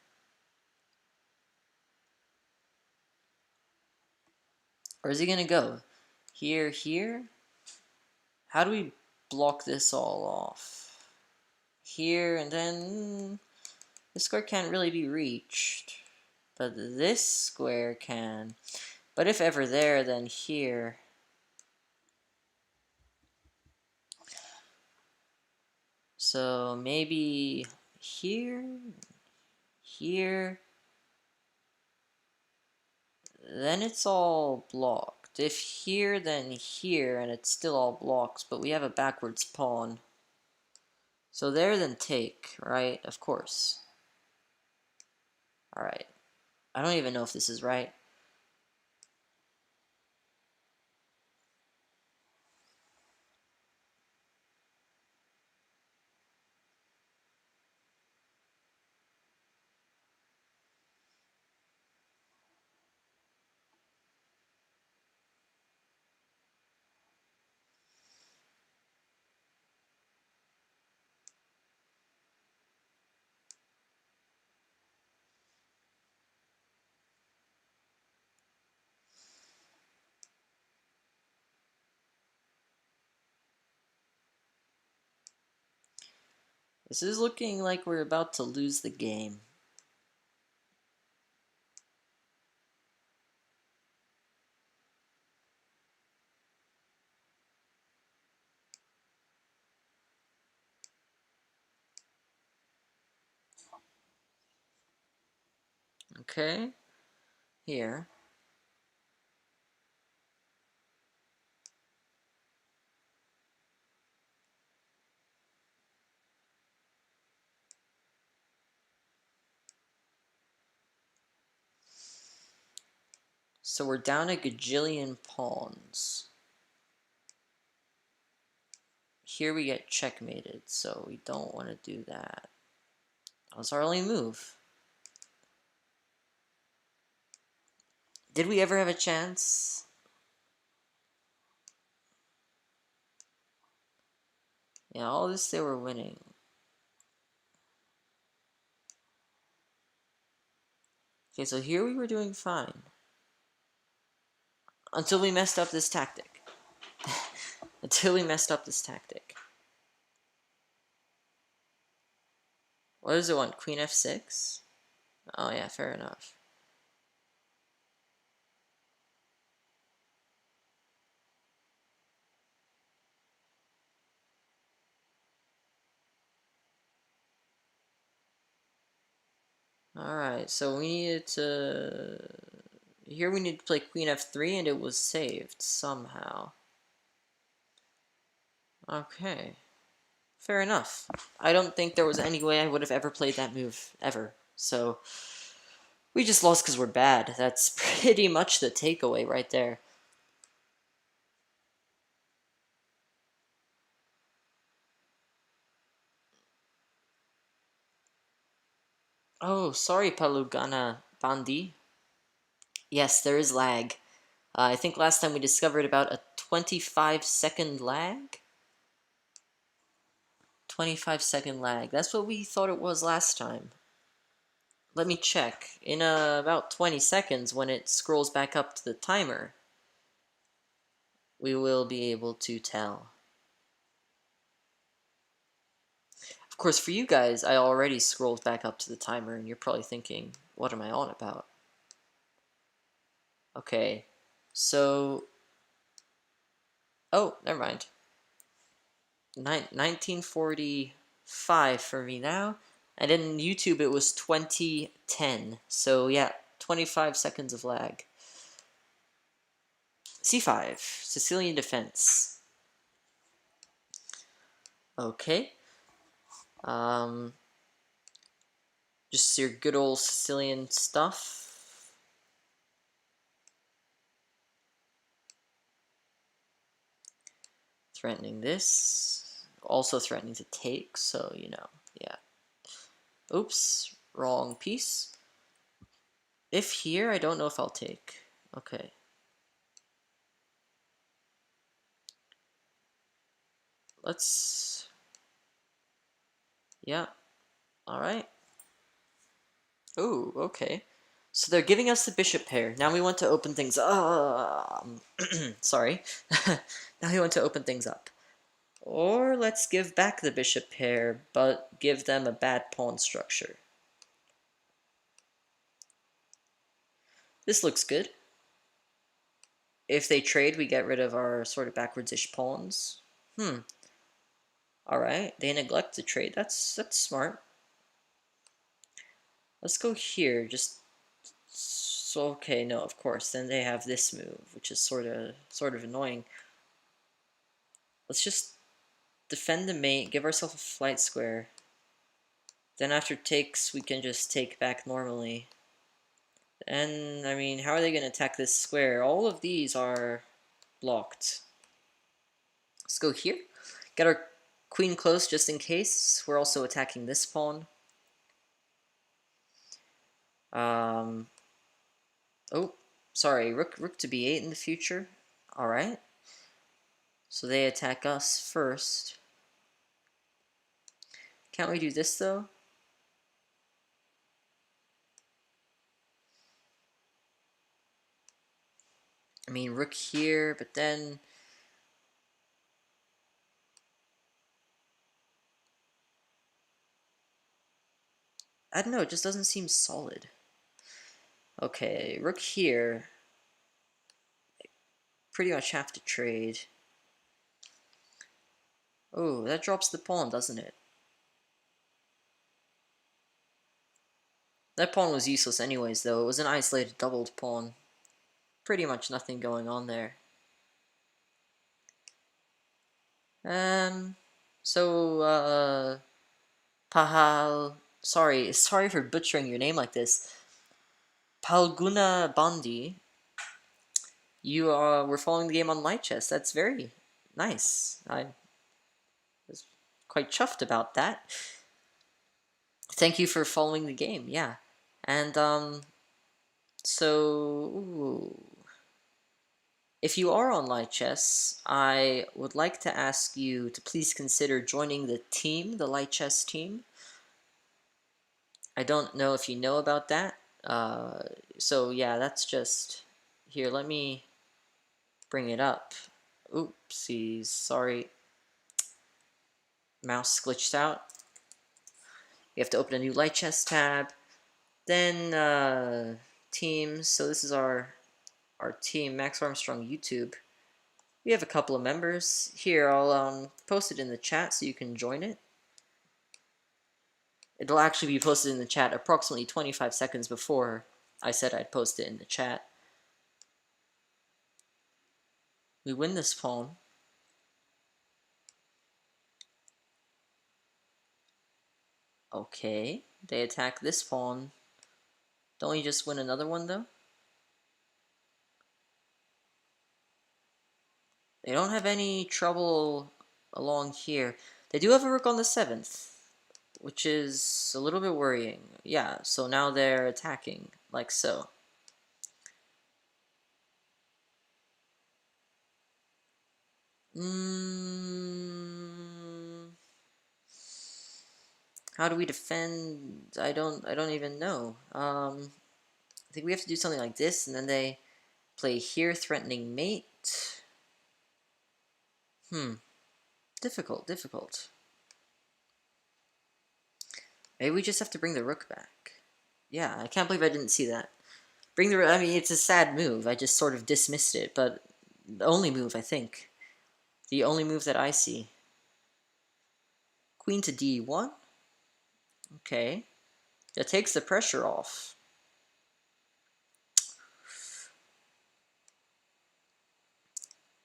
Where is he gonna go? Here, here? How do we block this all off? Here, and then this square can't really be reached. But this square can. But if ever there, then here. So maybe here, here, then it's all blocked. If here, then here, and it's still all blocks, but we have a backwards pawn. So there, then take, right? Of course. Alright. I don't even know if this is right. This is looking like we're about to lose the game. Okay, here. So we're down a gajillion pawns. Here we get checkmated, so we don't want to do that. That was our only move. Did we ever have a chance? Yeah, all this they were winning. Okay, so here we were doing fine. Until we messed up this tactic. Until we messed up this tactic. What does it want? Queen f6? Oh yeah, fair enough. Alright, so we needed to... Here we need to play queen f3 and it was saved somehow. Okay. Fair enough. I don't think there was any way I would have ever played that move, ever. So, we just lost because we're bad. That's pretty much the takeaway right there. Oh, sorry, Palugana Bandi. Yes, there is lag. I think last time we discovered about a 25-second lag. 25-second lag. That's what we thought it was last time. Let me check. In about 20 seconds, when it scrolls back up to the timer, we will be able to tell. Of course, for you guys, I already scrolled back up to the timer, and you're probably thinking, what am I on about? Okay, so... Oh, never mind. 1945 for me now. And in YouTube, it was 2010. So yeah, 25 seconds of lag. C5, Sicilian defense. Okay. Um, just your good old Sicilian stuff. Threatening this. Also threatening to take, so, you know, yeah. Oops, wrong piece. If here, I don't know if I'll take. Okay. Let's... Yeah. Alright. Oh, okay. So they're giving us the bishop pair. Now we want to open things up. Sorry. Now we want to open things up. Or let's give back the bishop pair, but give them a bad pawn structure. This looks good. If they trade, we get rid of our sort of backwards-ish pawns. Alright, they neglect to trade. That's smart. Let's go here, just... So, okay, no, of course. Then they have this move, which is sort of annoying. Let's just defend the mate, give ourselves a flight square. Then after takes, we can just take back normally. And, I mean, how are they going to attack this square? All of these are blocked. Let's go here. Get our queen close just in case. We're also attacking this pawn. Oh, sorry, rook to b8 in the future. Alright. So they attack us first. Can't we do this, though? I mean, rook here, but then... I don't know, it just doesn't seem solid. Okay, rook here. Pretty much have to trade. Oh, that drops the pawn, doesn't it? That pawn was useless anyways, though. It was an isolated doubled pawn. Pretty much nothing going on there. So, Pahal... Sorry for butchering your name like this. Palguna Bandi, you were following the game on Lichess. That's very nice. I was quite chuffed about that. Thank you for following the game, yeah. And, ooh. If you are on Lichess, I would like to ask you to please consider joining the team, the Lichess team. I don't know if you know about that. So yeah, that's just... Here, let me bring it up. Oopsies, sorry. Mouse glitched out. You have to open a new Lichess tab. Then, teams. So this is our team, Max Armstrong YouTube. We have a couple of members. Here, I'll post it in the chat so you can join it. It'll actually be posted in the chat approximately 25 seconds before I said I'd post it in the chat. We win this pawn. Okay, they attack this pawn. Don't we just win another one, though? They don't have any trouble along here. They do have a rook on the 7th, which is a little bit worrying. Yeah, so now they're attacking, like so. How do we defend? I don't even know. I think we have to do something like this, and then they play here, threatening mate. Difficult, difficult. Maybe we just have to bring the rook back. Yeah, I can't believe I didn't see that. Bring the, I mean, it's a sad move. I just sort of dismissed it, but the only move, I think. The only move that I see. Queen to d1. Okay. That takes the pressure off.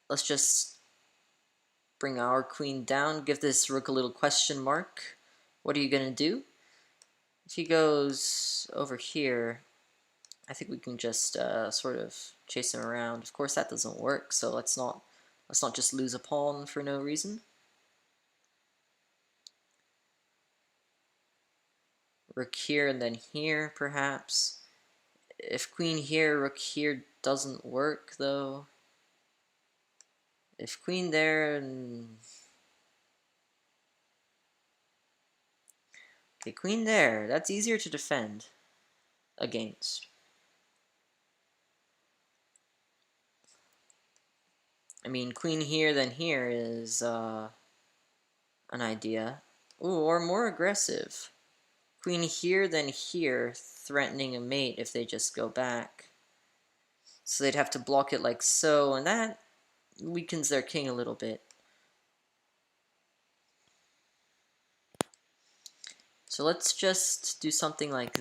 Let's just bring our queen down, give this rook a little question mark. What are you going to do? If he goes over here, I think we can just sort of chase him around. Of course, that doesn't work, so let's not just lose a pawn for no reason. Rook here and then here, perhaps. If queen here, rook here doesn't work, though. If queen there and... Okay, queen there. That's easier to defend against. I mean, queen here then here is an idea. Ooh, or more aggressive. Queen here then here, threatening a mate if they just go back. So they'd have to block it like so, and that weakens their king a little bit. So let's just do something like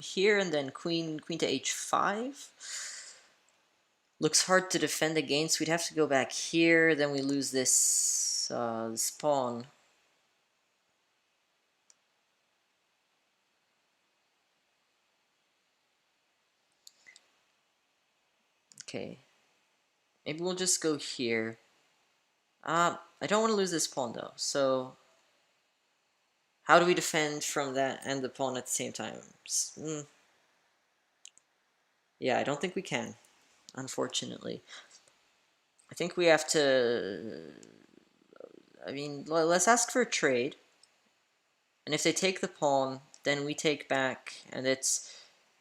here and then queen to h5. Looks hard to defend against. We'd have to go back here, then we lose this, this pawn. Okay. Maybe we'll just go here. I don't want to lose this pawn though, so how do we defend from that and the pawn at the same time? Yeah, I don't think we can, unfortunately. I think we have to... I mean, let's ask for a trade. And if they take the pawn, then we take back, and it's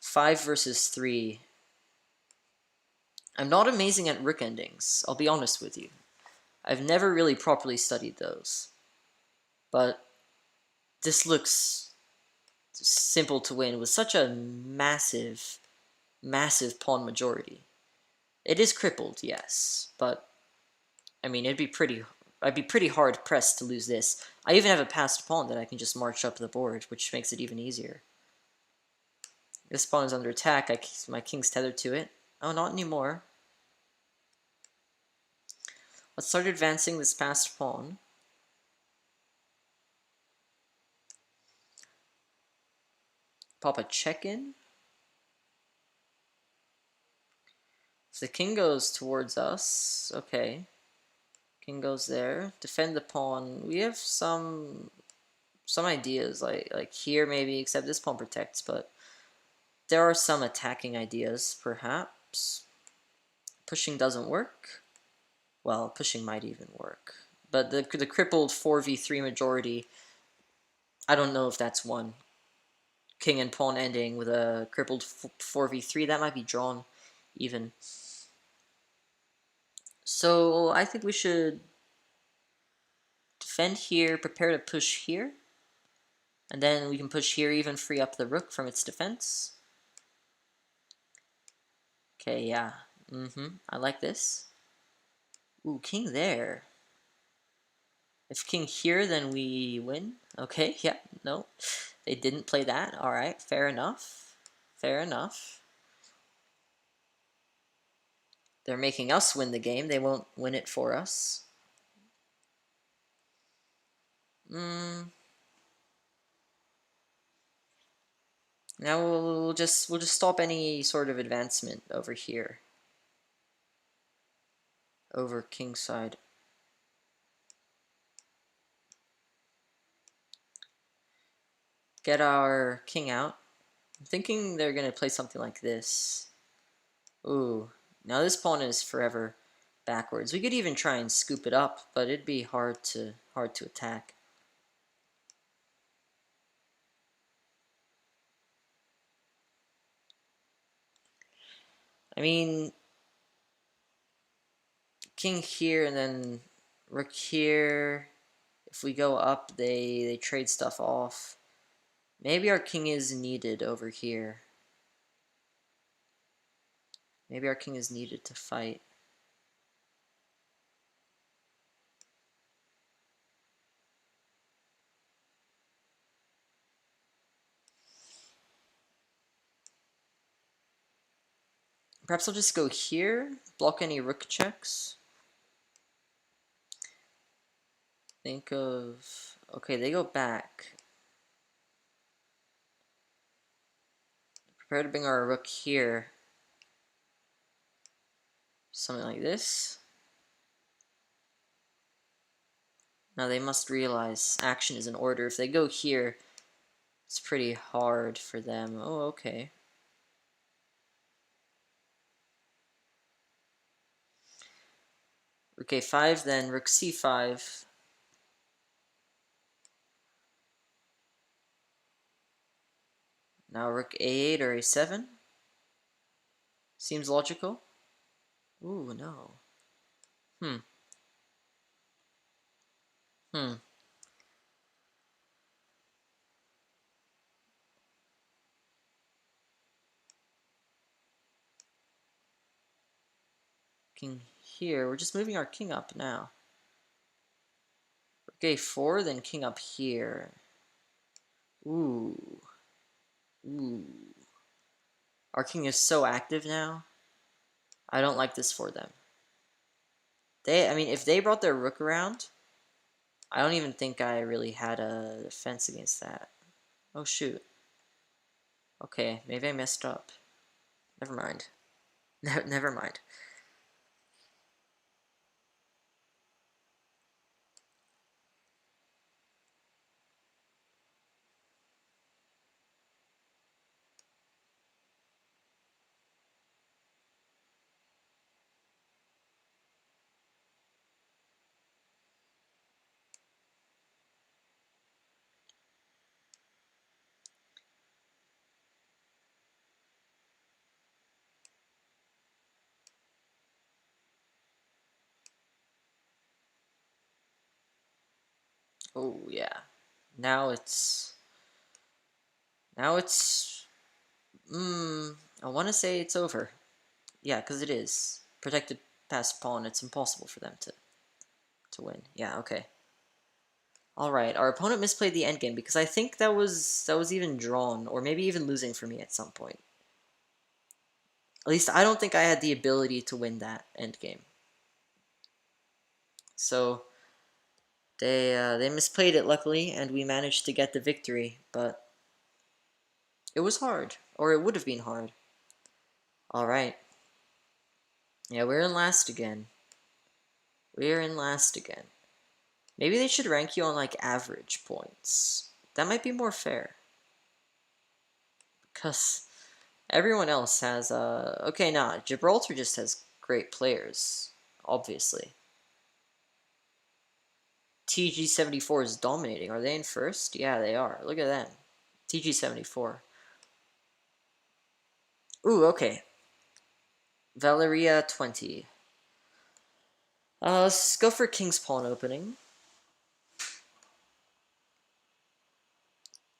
5 versus 3. I'm not amazing at rook endings, I'll be honest with you. I've never really properly studied those. But this looks simple to win with such a massive, massive pawn majority. It is crippled, yes, but I mean, I'd be pretty hard pressed to lose this. I even have a passed pawn that I can just march up the board, which makes it even easier. This pawn is under attack. My king's tethered to it. Oh, not anymore. Let's start advancing this passed pawn. Pop a check in. If the king goes towards us, okay. King goes there. Defend the pawn. We have some ideas, like here maybe, except this pawn protects, but there are some attacking ideas, perhaps. Pushing doesn't work. Well, pushing might even work. But the crippled 4v3 majority, I don't know if that's one. King and pawn ending with a crippled 4v3, that might be drawn even. So I think we should defend here, prepare to push here. And then we can push here, even free up the rook from its defense. Okay, yeah. I like this. Ooh, king there. If king here, then we win. Okay, yeah, no. They didn't play that. Alright, fair enough. Fair enough. They're making us win the game. They won't win it for us. Now we'll just stop any sort of advancement over here. Over kingside. Get our king out. I'm thinking they're gonna play something like this. Ooh, now this pawn is forever backwards. We could even try and scoop it up, but it'd be hard to attack. I mean, king here and then rook here. If we go up, they trade stuff off. Maybe our king is needed over here. Maybe our king is needed to fight. Perhaps I'll just go here, block any rook checks. Think of... Okay, they go back. Prepare to bring our rook here. Something like this. Now they must realize action is in order. If they go here, it's pretty hard for them. Oh, okay. Rook a5, then rook c5. Now rook a8 or a7. Seems logical. Ooh, no. Hmm. King here. We're just moving our king up now. Rook a4, then king up here. Ooh. Ooh. Our king is so active now. I don't like this for them. I mean, if they brought their rook around, I don't even think I really had a defense against that. Oh, shoot. Okay, maybe I messed up. Never mind. Never mind. Oh, yeah. Now it's... Now it's... I want to say it's over. Yeah, because it is. Protected past pawn, it's impossible for them to win. Yeah, okay. Alright, our opponent misplayed the endgame because I think that was even drawn, or maybe even losing for me at some point. At least I don't think I had the ability to win that endgame. So they misplayed it luckily, and we managed to get the victory, but it was hard, or it would have been hard. Alright. Yeah, we're in last again. We're in last again. Maybe they should rank you on, like, average points. That might be more fair. Because everyone else has, okay, nah, Gibraltar just has great players, obviously. TG74 is dominating. Are they in first? Yeah, they are. Look at them. TG74. Ooh, okay. Valeria 20. Let's go for King's Pawn opening.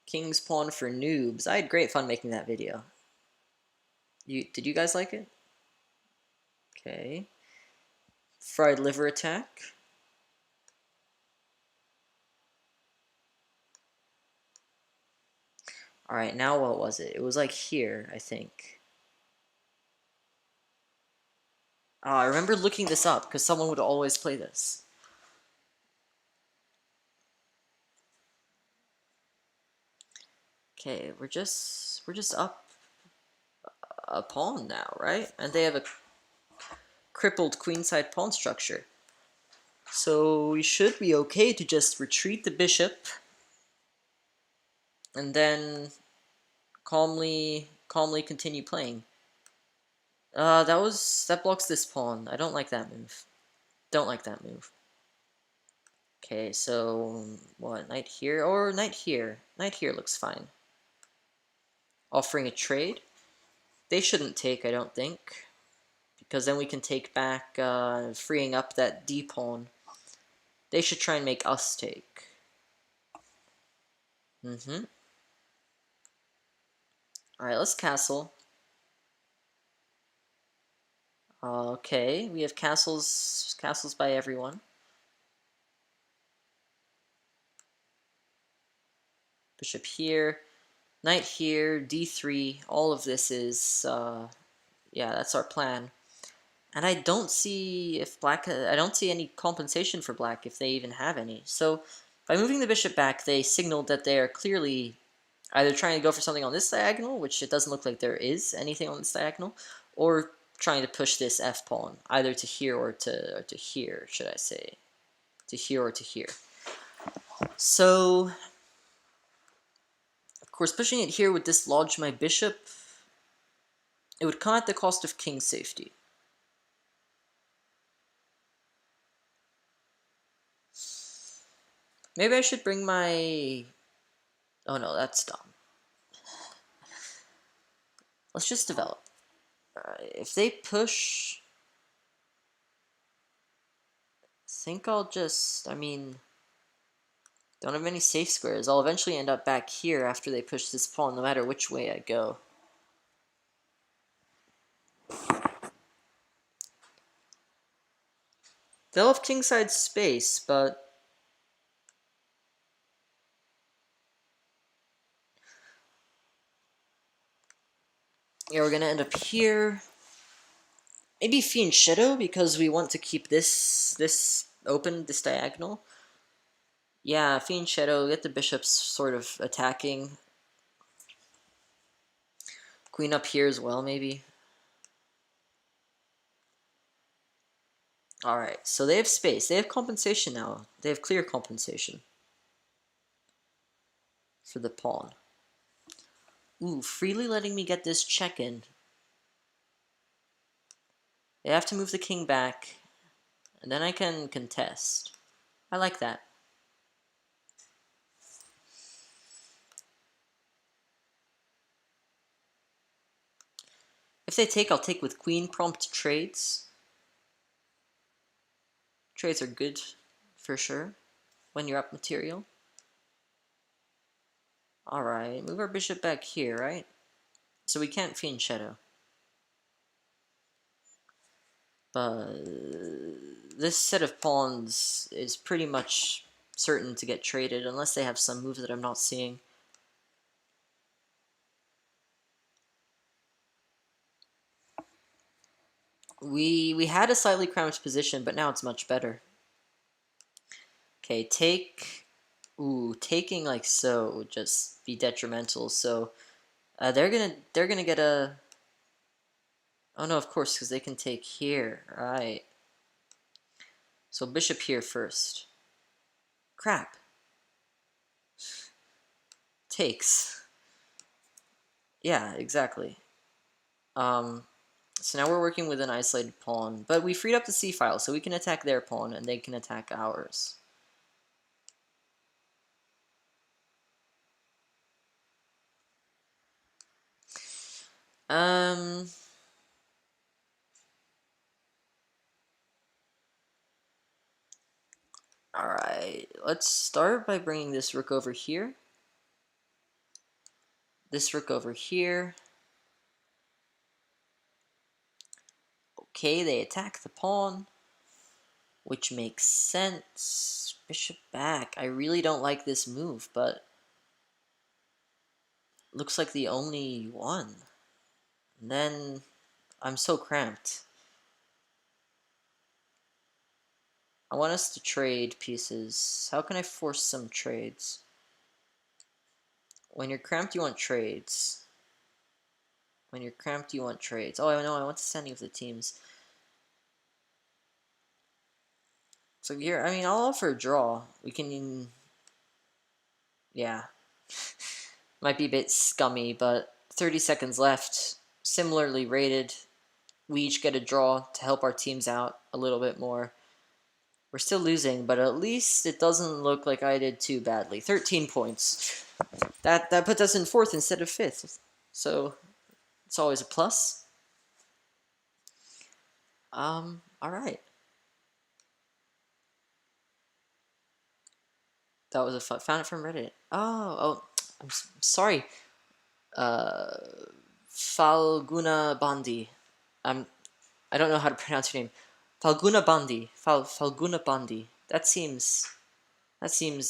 King's Pawn for noobs. I had great fun making that video. Did you guys like it? Okay. Fried liver attack. Alright, now what was it? It was like here, I think. I remember looking this up because someone would always play this. Okay, we're just up a pawn now, right? And they have a crippled queenside pawn structure. So we should be okay to just retreat the bishop and then calmly continue playing. That blocks this pawn. I don't like that move. Don't like that move. Okay, so what, knight here or knight here? Knight here looks fine. Offering a trade. They shouldn't take, I don't think. because then we can take back, freeing up that D pawn. They should try and make us take. Alright, let's castle. Okay, we have castles by everyone. Bishop here, knight here, d3. All of this is, yeah, that's our plan. And I don't see if black, I don't see any compensation for black if they even have any. So by moving the bishop back, they signaled that they are clearly either trying to go for something on this diagonal, which it doesn't look like there is anything on this diagonal, or trying to push this f pawn either to here or to here, should I say, to here or to here. So, of course, pushing it here would dislodge my bishop. It would come at the cost of king safety. Maybe I should bring my... Oh no, that's dumb. Let's just develop. If they push... I think I'll just... I mean... Don't have any safe squares. I'll eventually end up back here after they push this pawn, no matter which way I go. They'll have kingside space, but... Yeah, we're gonna end up here. Maybe fianchetto, because we want to keep this open, this diagonal. Yeah, fianchetto, get the bishops sort of attacking. Queen up here as well, maybe. Alright, so they have space. They have compensation now. They have clear compensation for the pawn. Ooh, freely letting me get this check-in. They have to move the king back, and then I can contest. I like that. If they take, I'll take with queen prompt trades. Trades are good, for sure, when you're up material. Alright, move our bishop back here, right? So we can't fianchetto. But this set of pawns is pretty much certain to get traded, unless they have some move that I'm not seeing. We had a slightly cramped position, but now it's much better. Okay, take... Ooh, taking like so would just be detrimental, so... they're gonna get a... Oh no, of course, because they can take here, right. So bishop here first. Crap. Takes. Yeah, exactly. So now we're working with an isolated pawn, but we freed up the c-file, so we can attack their pawn, and they can attack ours. Alright, let's start by bringing this rook over here. This rook over here. Okay, they attack the pawn, which makes sense. Bishop back. I really don't like this move, but looks like the only one. And then I'm so cramped. I want us to trade pieces. How can I force some trades? When you're cramped, you want trades. When you're cramped, you want trades. Oh, I know, I want the standing of the teams. So here, I mean, I'll offer a draw. We can... Yeah. Might be a bit scummy, but 30 seconds left. Similarly rated. We each get a draw to help our teams out a little bit more. We're still losing, but at least it doesn't look like I did too badly. 13 points. That puts us in 4th instead of 5th. So it's always a plus. All right. That was found it from Reddit. Oh, I'm sorry. Uh, Falguna Bandi. I'm I don't know how to pronounce your name. Falguna Bandi. Falguna Bandi. That seems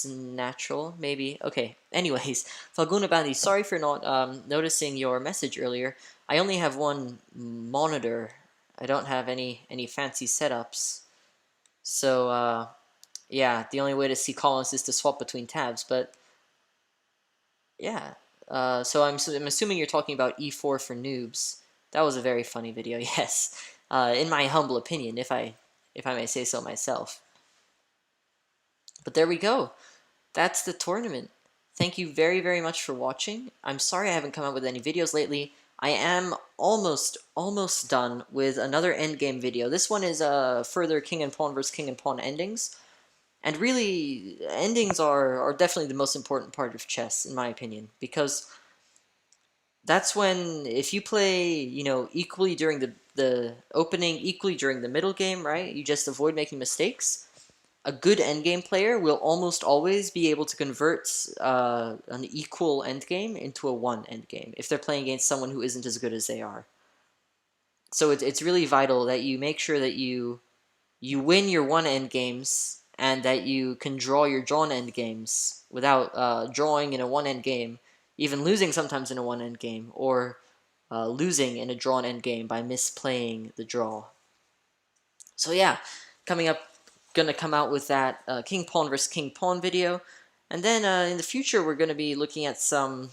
natural, maybe. Okay. Anyways, Falguna Bandi. Sorry for not noticing your message earlier. I only have one monitor. I don't have any fancy setups. So yeah, the only way to see columns is to swap between tabs. But yeah. So I'm assuming you're talking about E4 for noobs. That was a very funny video. Yes. In my humble opinion, if I may say so myself. But there we go. That's the tournament. Thank you very, very much for watching. I'm sorry I haven't come out with any videos lately. I am almost done with another endgame video. This one is further king and pawn versus king and pawn endings. And really, endings are definitely the most important part of chess, in my opinion, because that's when, if you play, equally during the opening, equally during the middle game, right, you just avoid making mistakes, a good endgame player will almost always be able to convert an equal endgame into a one endgame if they're playing against someone who isn't as good as they are. So it's really vital that you make sure that you win your one end games and that you can draw your drawn end games without drawing in a one end game, even losing sometimes in a one end game, or losing in a drawn end game by misplaying the draw. So yeah, coming up, gonna come out with that king pawn versus king pawn video, and then in the future we're gonna be looking at some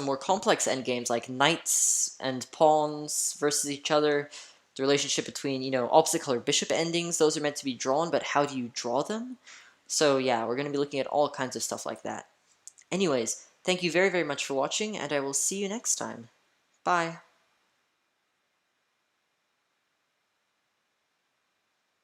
more complex endgames like knights and pawns versus each other, the relationship between, opposite color bishop endings. Those are meant to be drawn, but how do you draw them? So yeah, we're going to be looking at all kinds of stuff like that. Anyways, thank you very, very much for watching, and I will see you next time. Bye.